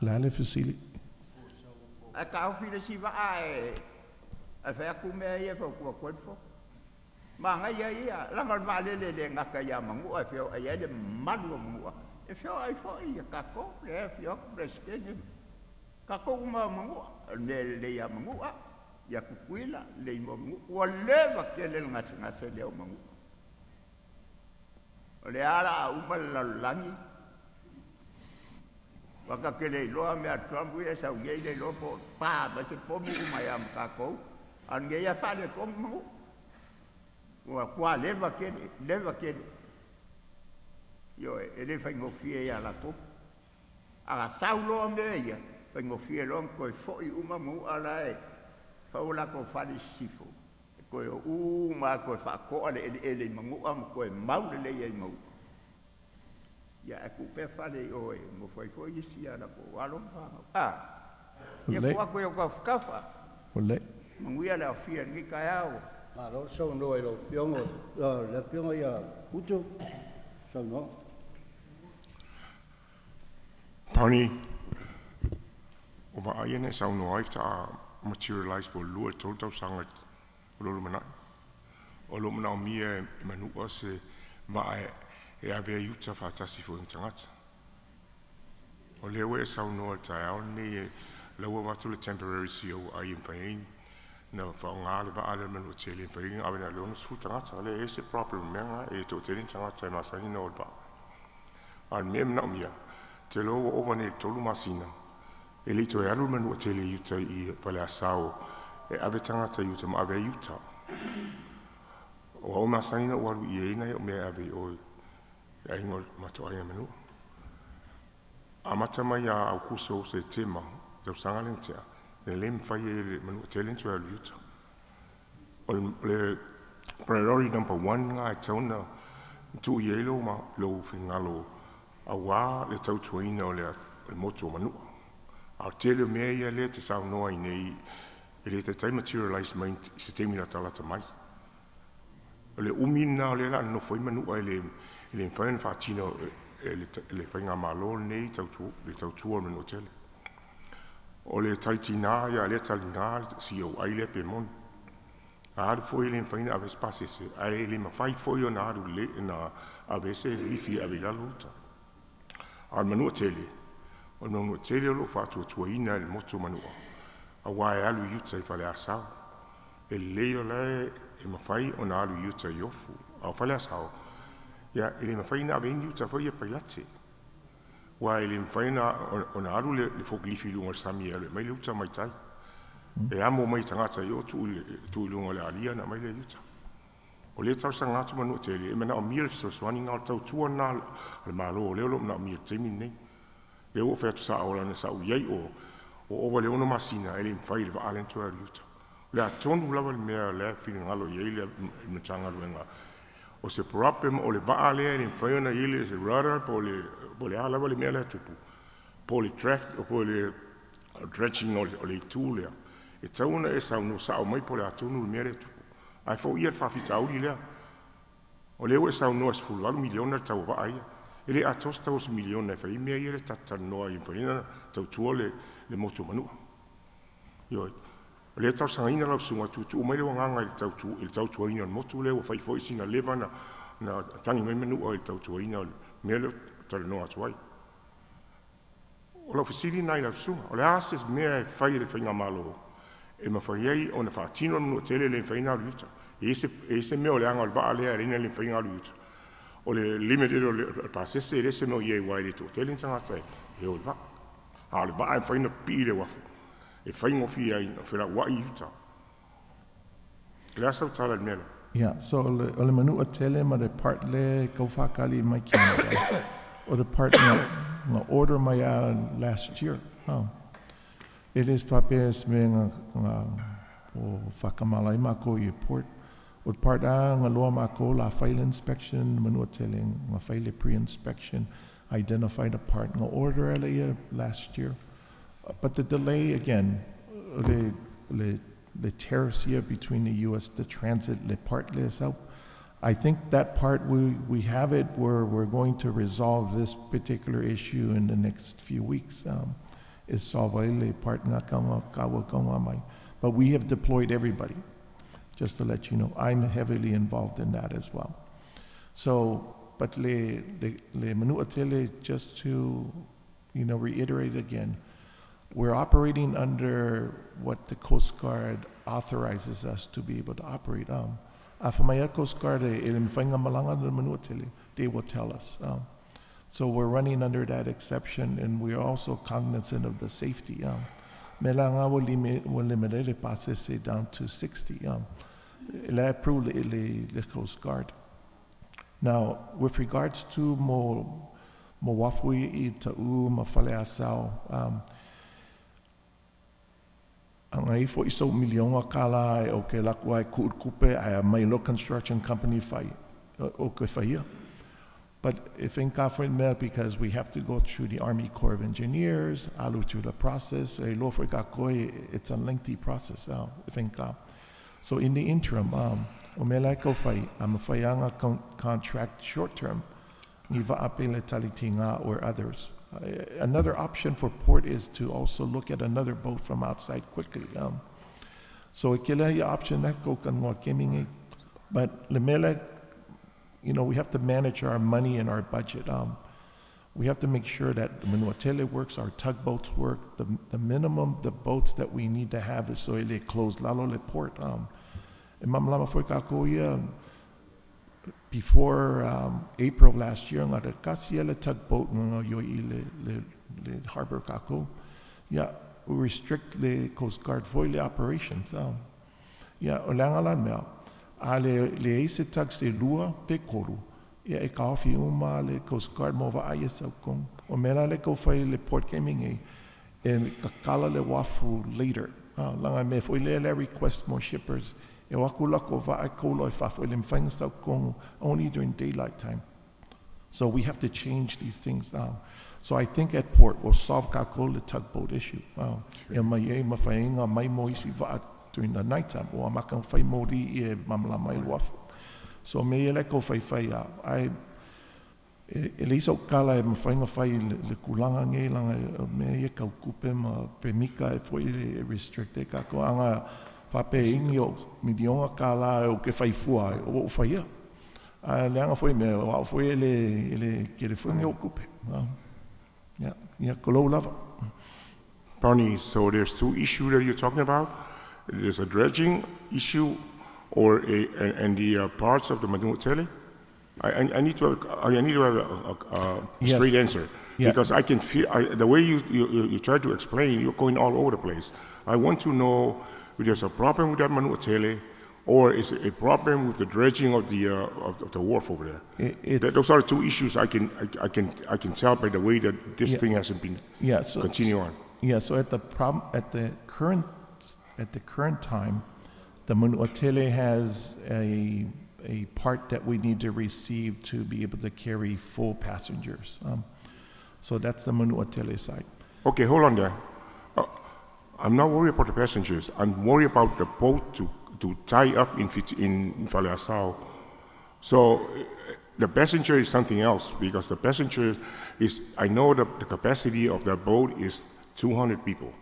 La le facili. A ka fi si va a fa ku me ye fo ku ko fo. Ma nga ya la ngal va le nga ka ya mangu a fio a ya de Manua. E fio ai fo I ka ko le fio preske ni. Ka ko ma mangu le ya mangu ya ku kuila le mangu o le va ke le nga se le mangu. Le ala umal langi waka kele loa me atrambu ya sa ngei lo po pa ba se po mu mai am ka ko an ngei ya fa le ko mu wa kwa le va ke yo ele fa ngo fie ya la ko a sa lo me ya fa ngo fie lo ko fo I uma mu ala e fa ola ko fa le sifo ko ma ko fa ko ele mangu am ko mau le ye mau ya aku pe fa le o mo foi si ala ko walo fa ya ko ko ka fa ole mangu ya la fia ngi ka ya o ma lo so no lo piongo le piongo ya kuto so no Barney o ma ai ne sa no ai ta materialize po lu to sangat lo mana o lo mana mi e Manu'a se ma e ave yuta fa tasi fo intangata o le we sa no ta o ni lo wa to le temporary CO ai in pain no fa nga le ba ale Manu'a chele in pain ave na lo su tangata le ese problem menga e to te tangata ma sa ni no ba an mem na mia te lo o ne to lu masina e le to ya lo Manu'a chele yuta I pala sao e ave tangata yuta ma ave yuta o ma saina o walu I na o me ave o ai ngol mato ai Manu'a amata mai a au kuso se tema te sanga lentia le lem fai e Manu'a challenge o yuta o le priority number 1 nga tona tu yelo ma lo fingalo awa le tau tuina o le moto Manu'a a tele me ia le te sa no ai nei ele te time materialize mai se te mina tala te mai le umina le la no foi Manu'a le fain fa tino le fainga malo nei tau tu o Manu'a tele o le taitina ia le talina si o ai le pe mon a foi le faina ave space se ai le ma fai foi o na le na ave se lifi ave la luta al Manu'a tele o Manu'a tele lo fa tu ina il moto Manu'a a wai alu yuta I fale asao e leo le e ma fai o na alu yuta yofu a fale asao ya ele ma fai na ave yuta foi e pailate wa ele ma fai na o na alu le foklifi lunga sami ele mai luta mai tai E amo mai tangata i o tu ilunga le alia na mai le yuta. O le tau sanga atu Manua Tele, e mena o mia le fisoswani ngā tau tua nā le malo o leo na o mia teimi nei. Le o whea tu sa ola na sa uiei o owa le ono masina e le mwhai le wa alentua le yuta. Le a tonu lawa le mea le whini ngalo iei le mtanga luenga. O se problem o le wa alea le mwhai ona iei le se rudder po le a lawa le mea le tupu. Po le traffic o po le dredging o le tū lea. E tauna e sau no sa o mai po le a tonu le mea le tupu. Ai fo ia whawhita auri lea. O leo e sau noa se fulwalu miliona tau wa aia. E le atos tau se miliona e whai mea ia le tata noa i whaina tau tua le moto Manua. Ioi. O le tau sangaina lau sunga tu mai le wanganga i le tau tua ina moto leo whai fo isi na leva na tangi mai Manua i le tau tua ina mea le tala noa tuai. O lau whisiri nai lau sunga. O le ases mea e whai le whainga malo. E mawhaiei o na whaatino Manua Tele le whaina alu yuta. E se mea o le anga o le waa lea reina le whainga alu yuta. O le limited o le pasese e se mea o iei wai le tō tele nsangata e o le waa. A le waa e whaina pi le wafu. E whainga ofi ai na whera wai yuta. Le asa o tala le mea. Yeah, so o le Manua Tele ma le part le kaufakali mai Canada. O le part na order mai a last year. It is whapes me ngā o whakamalai mako i port. O part a ngā loa mako la whaile inspection, Manua Tele ngā whaile pre-inspection, identified a part ngā order ala ia last year. But the delay again, the tariffs here between the U.S., the transit, le part le sau. I think that part we have it where we're going to resolve this particular issue in the next few weeks. Is solve le part nga kawa mai. But we have deployed everybody. Just to let you know, I'm heavily involved in that as well. So, but le Manua Tele, just to reiterate again, we're operating under what the Coast Guard authorizes us to be able to operate. Afamaya Coast Guard they will tell us. So we're running under that exception, and we're also cognizant of the safety. Melanga will limit the process down to 60. Le approve the Coast Guard. Now, with regards to mo wafui I ta'u mafale asau, ang ai fo iso milionga kala o ke lakwa kupe ai Mailo Construction Company fai o ke fai. But if in California, because we have to go through the Army Corps of Engineers, alu through the process, it's a lengthy process. So in the interim, I'm a fayanga contract short term, or others. Another option for port is to also look at another boat from outside quickly. So ikila option that go kan but lemela. We have to manage our money and our budget. We have to make sure that Manua Tele works, our tugboats work. The minimum, the boats that we need to have is so they close lalo le port. Before April last year, ngada kasi le tugboat yo le harbor kako. Yeah, we restrict the Coast Guard foile operations. Yeah, olangalan mea. Le eise tag se lua pe koru. Ia e kawhi uma le Coast Guard mova aia sau kong. O mera le ko fai le port gaming e kakala le wafu later. Langa me foi le request more shippers. E waku lako va ai kolo e fafo le mwhainga sau kong only during daylight time. So we have to change these things. So I think at port we'll solve kako le tugboat issue. E mai e mawhainga mai moisi va during the nighttime, or makang fai mori e mamla mai wafu. So me ele ko fai ai eliso kala e mawhainga fai le kulanga nge langa me e kau kupe ma pe mika e foi le restricte ka ko anga fape ingi o midionga kala o ke fai fua o fai ia. Le anga foi me o foi ele ke le fungi o kupe. Yeah, kolo lava. Barney, so there's two issues that you're talking about. There's a dredging issue and the parts of the Manua Tele. I need to have a straight answer. Yeah. Because I can feel, the way you try to explain, you're going all over the place. I want to know if there's a problem with that Manu'a tele, or is it a problem with the dredging of the wharf over there? Those are two issues I can tell by the way that this thing hasn't been continue on. Yeah, so at the current time, the Manu'a tele has a part that we need to receive to be able to carry full passengers. So that's the Manu'a tele side. Okay, hold on there. I'm not worried about the passengers. I'm worried about the boat to tie up in Faleasao. So the passenger is something else, because the passenger is, I know the capacity of the boat is 200 people,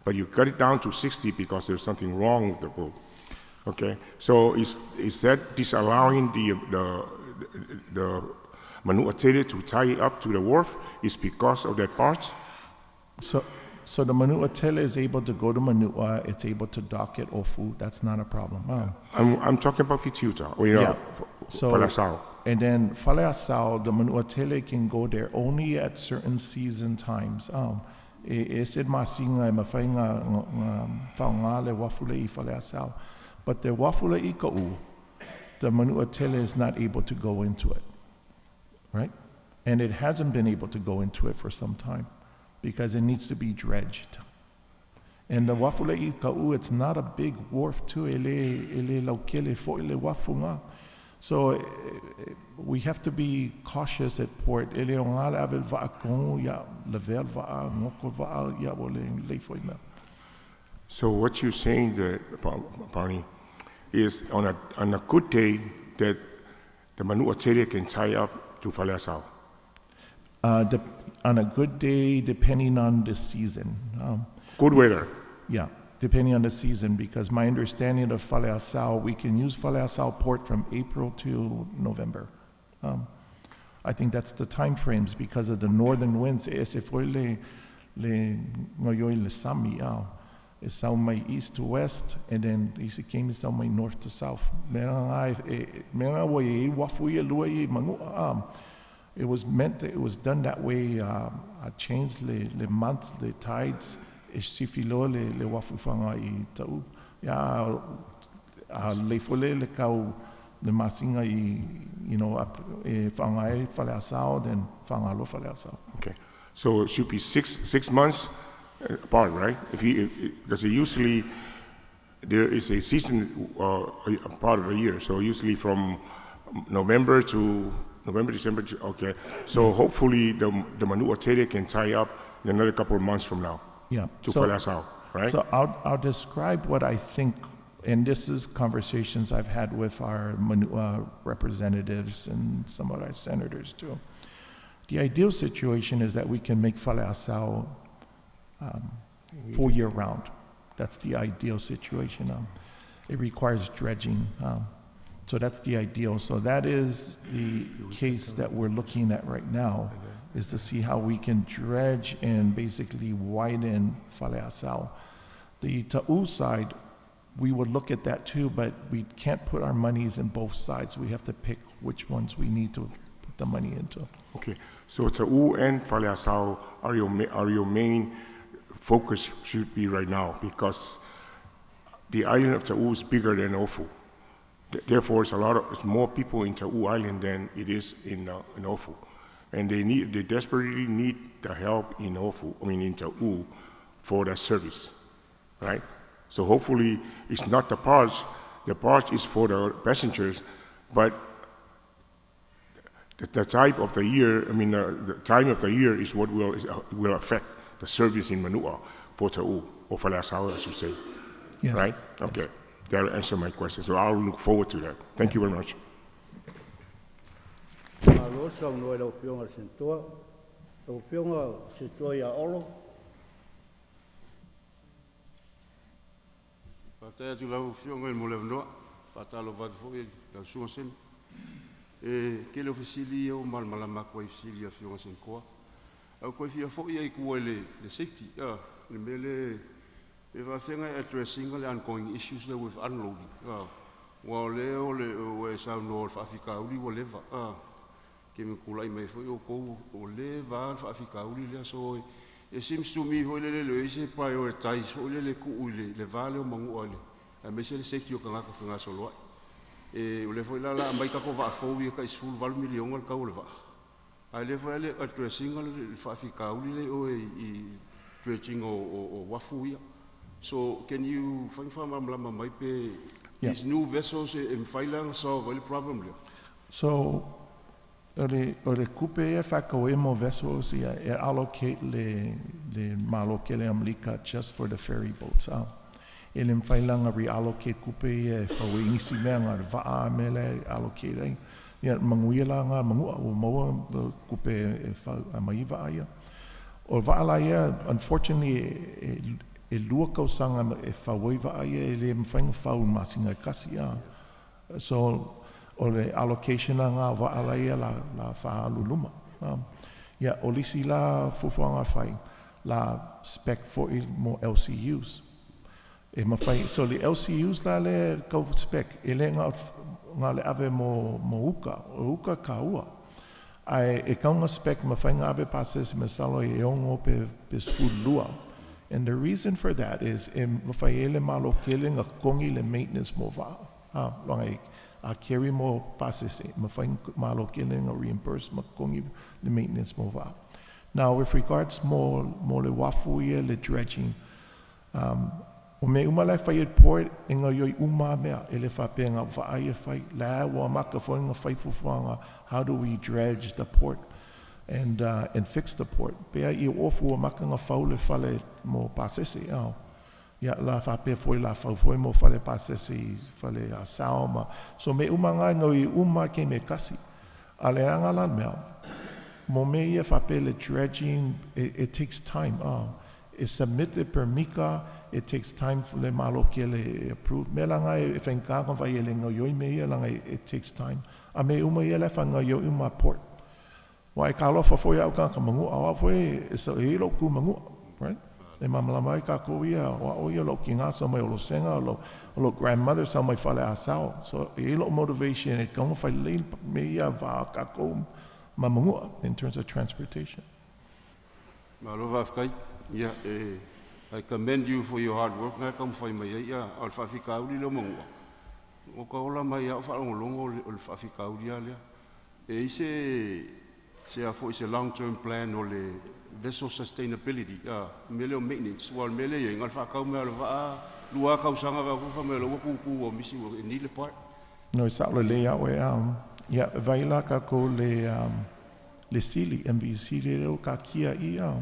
but you cut it down to 60 because there's something wrong with the boat. Okay, so is that disallowing the Manu'a tele to tie up to the wharf is because of that part? So the Manu'a tele is able to go to Manu'a, it's able to dock at Ofu, that's not a problem. I'm talking about Fitiuta, or Faleasao. And then Faleasao, the Manu'a tele can go there only at certain season times. Esid masinga mafainga faunga le wafule I Faleasao. But the wafule I ka'u, the Manu'a tele is not able to go into it, right? And it hasn't been able to go into it for some time, because it needs to be dredged. And the wafule I ka'u, it's not a big wharf too. Ele laukele fo ele wafunga. So we have to be cautious at port. Ele onga avel va'akon ya level va'a ngoko va'a ya wole leifoina. So what you're saying there, Barney, is on a good day that the Manu'a tele can tie up to Faleasao? On a good day, depending on the season. Good weather? Yeah, depending on the season, because my understanding of Faleasao, we can use Faleasao port from April to November. I think that's the time frames because of the northern winds. Ese fue le ngoyoy le sami is my east to west, and then it came is my north to south. It was meant that it was done that way. I changed the months, the tides. Sifilo le wafufanga I tau. Ya le fole le kau le masinga up fanga Faleasao, then fanga lo Faleasao. Okay, so it should be six months apart, right? Because usually there is a season a part of the year. So usually from November, December. Okay, so hopefully the Manu'a tele can tie up in another couple of months from now. Yeah. To Faleasao, right? So I'll describe what I think, and this is conversations I've had with our Manu'a representatives and some of our senators too. The ideal situation is that we can make Faleasao full year round. That's the ideal situation. It requires dredging. So that's the ideal. So that is the case that we're looking at right now, is to see how we can dredge and basically widen Faleasao. The ta'u side, we would look at that too, but we can't put our monies in both sides. We have to pick which ones we need to put the money into. Okay, so ta'u and Faleasao are your main focus should be right now, because the island of ta'u is bigger than Ofu. Therefore, it's more people in ta'u Island than it is in Ofu. And they desperately need the help in ta'u for that service, right? So hopefully it's not the barge is for the passengers, but the type of the year, the time of the year is what will affect the service in Manu'a for ta'u, or Faleasao, I should say. Yes. Right? Okay, that'll answer my question. So I'll look forward to that. Thank you very much. Alo sa no elo pionga sentoa. O pionga sentoa ya olo. Patai tu lau pionga mo le no. Patalo va foi la sua sen. Ke le ofisili o mal malama ko ofisili a pionga sen ko. Au ko fia foi ai ku le safety. Le mele e va fenga addressing le ongoing issues there with unloading. Wa le o sa no fa fika uli wo leva. ke me kula mai foi o ko o le va fa fika uli le so e seems to me foi le se prioritize foi le ku le vale o Manua le a me se safety o kanga ka finga solo e o le foi la mai ka ko va fo wi ka sul val milion al ka o le va a le foi le addressing le fa fika uli le o i dredging o wafu ia so can you find from lama mai pe these new vessels in Failang solve the problem le So, ore kupe e whakaue mo vessels ia e allocate le maloke le Amerika just for the ferry boats. E le mwhailanga reallocate kupe e whaue ingisi mea ngā waa me le allocate ai. Ia manguila ngā Manua o maua kupe e maiva ia. O waala ia, unfortunately, e lua kausanga e whaue waa ia e le mwhainga whau masinga kasi ia. So, o le allocation a ngā waala ia la whaaluluma. Ia, o lisi la fufuanga whai, la spec for mo LCUs. E mawhai, so le LCUs la le kau spec, e le ngā le ave mo uka, o uka ka ua. Ai, e kaunga spec mawhai ngā ave passes me salo e ongo pe lua. And the reason for that is, e mawhai e le malo kele ngā kongi le maintenance mo waa. Longa a carry mo passes ma fine malo killing or reimbursement kongi the maintenance mo va. Now with regards mo le wafu ia le dredging o me uma lai fai port inga yoi uma mea ele fa penga va ai fai la wa maka fo inga fai fuanga how do we dredge the port and fix the port pe I ofu maka nga faule fale mo passes ia la fa pe foi la fa foi mo fale pasesi fale a Samoa so me umanga ngoi uma ke me kasi ale anga la mea mo me ia fa pe le dredging it takes time it's submitted per mika it takes time for le malo ke le approved me langa e fenka ko vai le ngoi me ia langa it takes time a me uma ia le fa ngoi uma port wai ka lo fa foi au ka Manua foi so e lo ku Manua right e mamala mai ka ko ia o ia lo kinga so mai lo senga lo grandmother so mai fale asao so e lo motivation e kong fai le me ia va ka ko Manua in terms of transportation. Malo va fkai ia I commend you for your hard work nga kam fai mai ia al fa fika uli lo Manua o ka ola mai ia fa longo o fa fika uli ia e se a foi se long term plan o le vessel sustainability mele o maintenance wal mele e ngal fa kau me va lua kau sanga va fa me lo ku o misi o ni le part no sa le ya we ya vai la ka ko le sili MVC le ka kia ia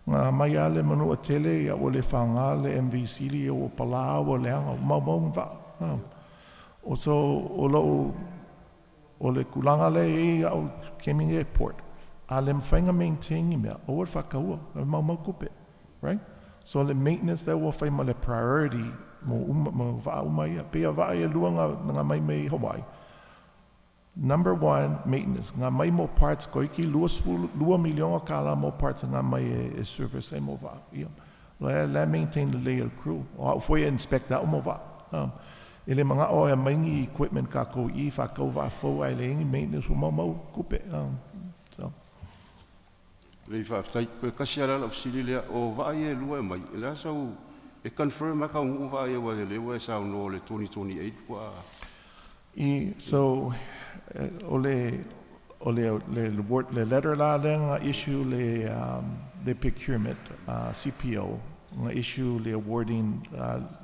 nga mai ale Manua tele ya o le fanga le MVC le o pala o le anga mau va o so o le kulanga le o Keming Airport alem whainga maintain mea o ar whakaua mau kupe right so the maintenance that will find le priority mo va umai pe va ia luanga nga mai mai Hawaii number 1 maintenance nga mai mo parts ko iki 2 million kala mo parts nga mai e service e mo va ia la maintain the layer crew o foi inspect that mo va ele mga o e mai equipment ka ko I fa ko va fo ai le maintenance mo kupe so le fa ftai pe kasiara la fsili le o va ia lua mai la so e confirm ka un va ia wa le wa sa no le 2028 kwa so le letter la nga issue the procurement CPO nga issue le awarding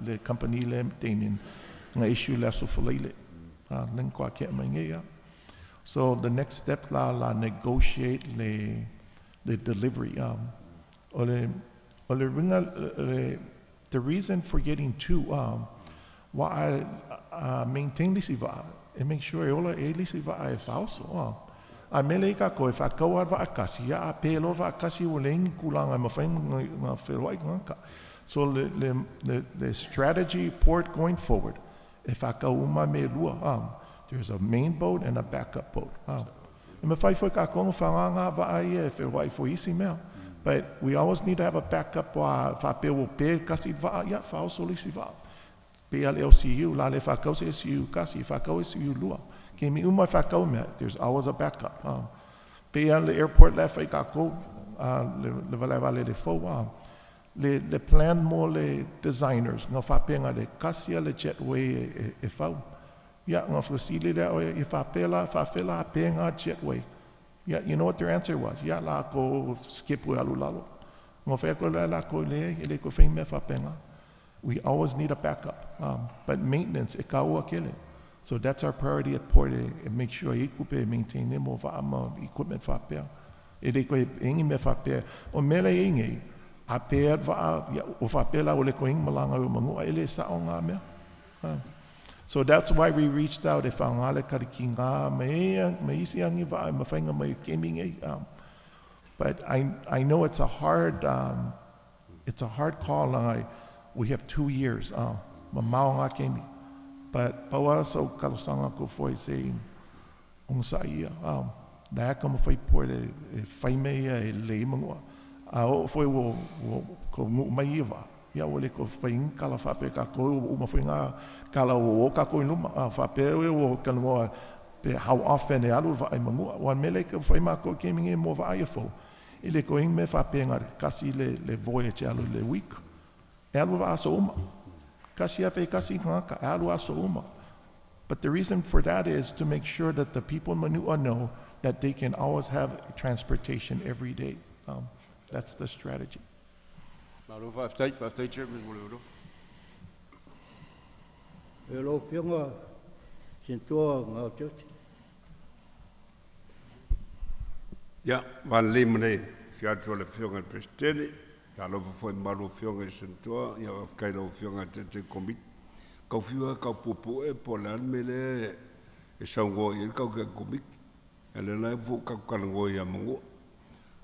le company le maintaining nga issue la so fulele len kwa ke mangia so the next step la negotiate the delivery the reason for getting two why maintain this iva and make sure ola elisi va ai falso a mele ka ko fa ko va kasi ya pelo va kasi o len kulanga ma fa na feloi ka so the strategy port going forward if I go uma me lua there's a main boat and a backup boat e me fai foi ka ko fa nga va ai feloi fo isi me but we always need to have a backup fa pe o pe kasi va ya falso lisi va Pe ale LCU, la le whakau se SU kasi, whakau SU lua. Ke mi umai whakau mea, there's always a backup. Pe ale airport le whai kako, le wale wale le fau, le plan mo le designers, ngā whapenga le kasia le jetway e whau. Yeah, ngā whasili le oe i whawhela a penga jetway. Yeah, you know what their answer was? Yeah, la ko skip ue alu lalo. Ngā wheko le la ko le, ele ko whai me whapenga. We always need a backup. But maintenance, e ka ua kele. So that's our priority at Port, and make sure e kupe maintain them o whaama equipment whapea. E le ko e ingi me whapea. O mele ingi, a pea o whapela o le ko ingi malanga o Manua, ele sa o ngā mea. So that's why we reached out. If angale kariki ngā me isi angi va'a ma whainga mai gaming e. But I know it's a hard call. We have 2 years. Ma mao ngā kemi. But paua so kalosanga ko foi se ong sa ia. Daia ka ma whai poe e whai mea e le Manua. O foi wo ko ngu mai iwa. Ia wale ko whaing kala whape ka koe o ma whainga kala o ka koe numa. Whape o ka ngoa pe how often e alu wa ai Manua. Wan mele ka whai ma koe keming e mo wa ai fo. I le ko ing me whape ngā kasi le voyage alu le week. E alu wa aso uma. Kasi ape kasi ngaka e alu aso uma. But the reason for that is to make sure that the people in Manua know that they can always have transportation every day. That's the strategy. Whaftai chairman mo leo. E lo pionga sentua ngā church. Ja, van limne fiatua le fionga presidente. Ta lo foi malu fionga sentua, ia kai lo fionga te komit. Kau fiua kau popo e polan mele e sango i kau ke komik. Ele na fu kau kalango ia Manua.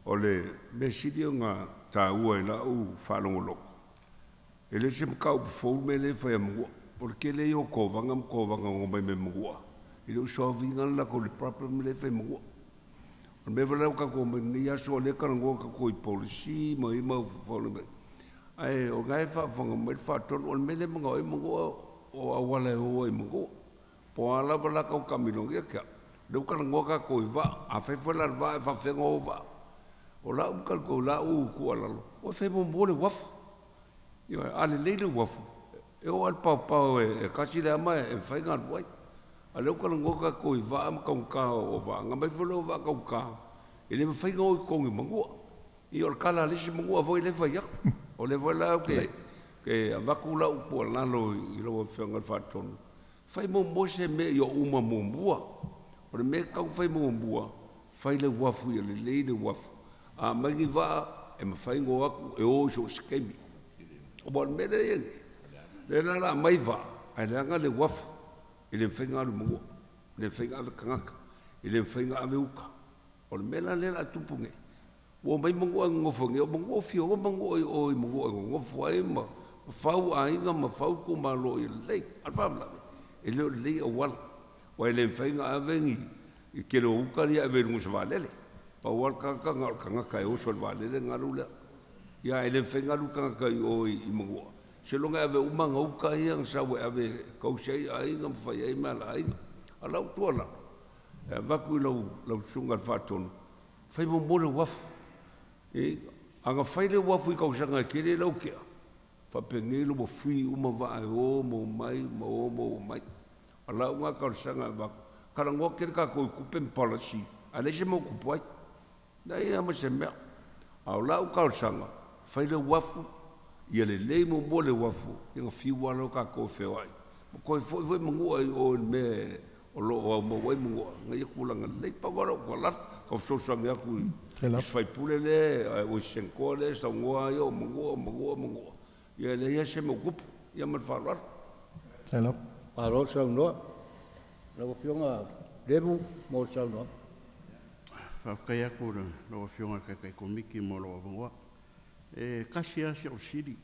Ole besidio nga ta ua la u whanongolo. Ele se mkau pufou me le whai Manua. Porque le o kovanga ngomai me Manua. Ele usua vinga la ko le problem le whai Manua. Me wala ka ko ni aso le karango ka ko i polisi mai mau folo me. Ai o ngai fa fonga me fa ton o me le mga o Manua o awale o i Manua. Po ala wala ka kamilong ia ka. Le karango ka ko i va a fe fola va fa fenga o va. O la ukal ko la u ku ala lo o fe mo le waf yo ale le waf e o al pau e kasi le ama e fai ngal boy ale ukal ngoka ko i va am ka o va nga mai folo va ka ele me fai ngo ko ngi Manua i or kala le si Manua voi le vai o le vola ke va ku la u po la lo i lo fe ngal fa ton fai mo se me yo uma mo bua o le me ka fai mo bua fai le waf i le waf a mangi va e mawhai ngō aku e o so skemi. O bon mene yengi. Le nara mai va, ai leanga le wafu, i le mwhainga alu Manua, le mwhainga ave kangaka, i le mwhainga ave uka. O le mena lena tupunge. O mai Manua ngofonge, o Manua fio, o Manua o i Manua ngofo ai ma, whau a inga ma whau ko ma lo i lei, alwhamlawe. E leo lei a wala. O e le mwhainga ave ngi, i kero uka ria ave rungu sa walele. Pa wal kanga kai o sol vale le ngarula ya ele fenga lu kanga kai o i Manua se longa ave umanga u kai ang sa we ave ko sei ai ngam fai ai mala ai ala tu ala va ku lo sunga faton fai mo mo le waf e anga fai le waf i ko sanga kele lo ke fa pengelo mo fui uma va o mo mai ala nga ka sanga va kala ngo ke ka ko ku pem policy ale se mo ku pai. Dai ama se mea. Au lau kau sanga. Whai le wafu. Ia le lei mo mo le wafu. Inga whiwa lo ka ko whewai. Mo koe foi Manua o me o lo o mo wai Manua. Nga ia kulanga lei pagora o kwalat. Kau sosangi aku i whai pule le. O senkoa le. Sa ngoa ia o Manua. Ia le ia se mo kupu. Ia man whalar. Hello. Paro sau noa. Lau pionga lebu mo sau noa. Kai aku lo fionga kai komiki mo lo Manua. E kasi o siri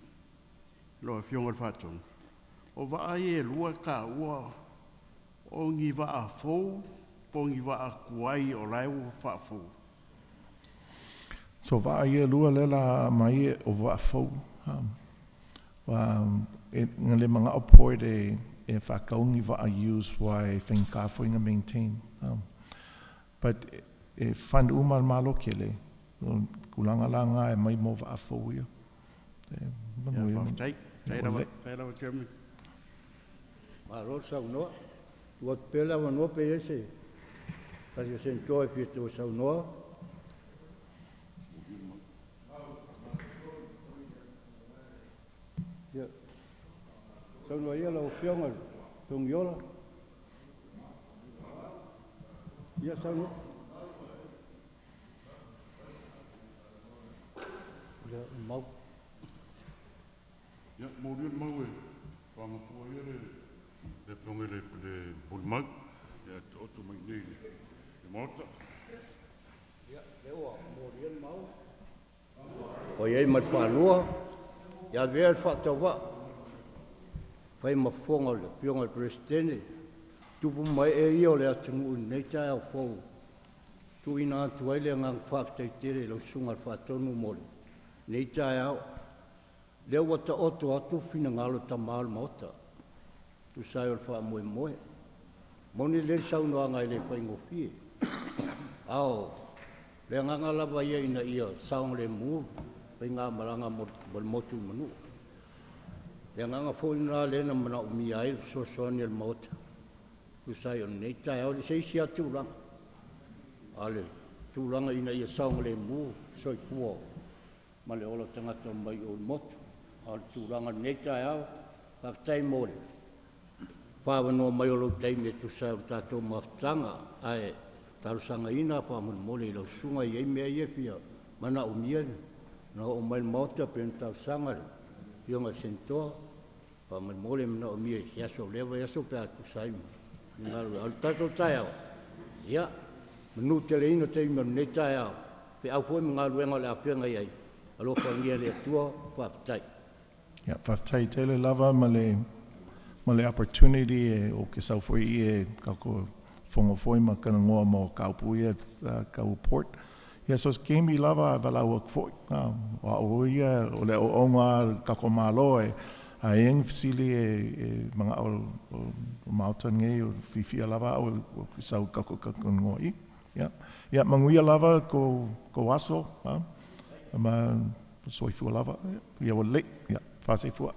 lo fionga faton. O va ai lua ka ua o ngi va a fo, po ngi va a kuai o lai o fa fo. So va ai lua lela mai o va fo. Ngā le mga opoi e whakaungi wa a use wa e whenkāwho inga maintain. But e whandu umal malo kele, kulanga langa e mai mo wa a fōia. Whaftai, tairawa, Chairman. Maro saunoa, ua pela wanoa pe ese. Kasi o sentoa e pia o saunoa. Saunoa ia lau whionga, tong iola. Ia saunoa. Ia mau. Ia, maurian mau e, whangafua ia le whionga le bulmau. Ia, otu mai nei, e mota. Ia, lewa, maurian mau. O iei mat whanua, ia vea whatawa. Pai mafonga le pionga le presidente, tupu mai e ia o le atungu nei tae au fau. Tu ina atu ai le ngang whaftai tere lau sunga le whatonu mole. Nei tae au, lea wata oto atu fina ngalo ta maal maota. Tu sai o le wha moe moe. Moni le saunoa ngai le pai ngofie. Ao, le nganga lava ia ina ia saong le mua, pai ngā maranga mo motu manu. Le nganga fo ina le na mana umi ai so soani al maota. Tu sai o nei tae au le seisi a tūranga. Ale, tūranga ina ia saong le mua, soi kua. Ma le ola tangata mai o motu. Ale tūranga nei tae au, kaktai mole. Pāwanoa mai o lau teime tu sai o tātou maftanga, ai tarusanga ina pāmanu mole i lau sunga i ei mea ia pia. Mana umi ai, na o mai maota pēn tarusanga le. Pionga sentoa, pāmanu mole mana umi ai, hiaso lewa hiaso pēa tu saima. Ngaru, al tātou tae au. Ia, manu tele ino teime nei tae au. Pe au fwoi mga luenga le apionga iai. Alo whangia le atua, whaftai. Ia, whaftai tele lava ma le opportunity e o ke sau foi e kako fongo foi ma kana ngoa mo kaupu ia kau port. Ia so kemi lava valau ak foi. O ia o le o onga kako malo e a eng fisili e mga o mautan nge o fifia lava o sau kako ngoa i. Ia manguia lava ko aso ma soifua lava. Ia o le, ia fase fua.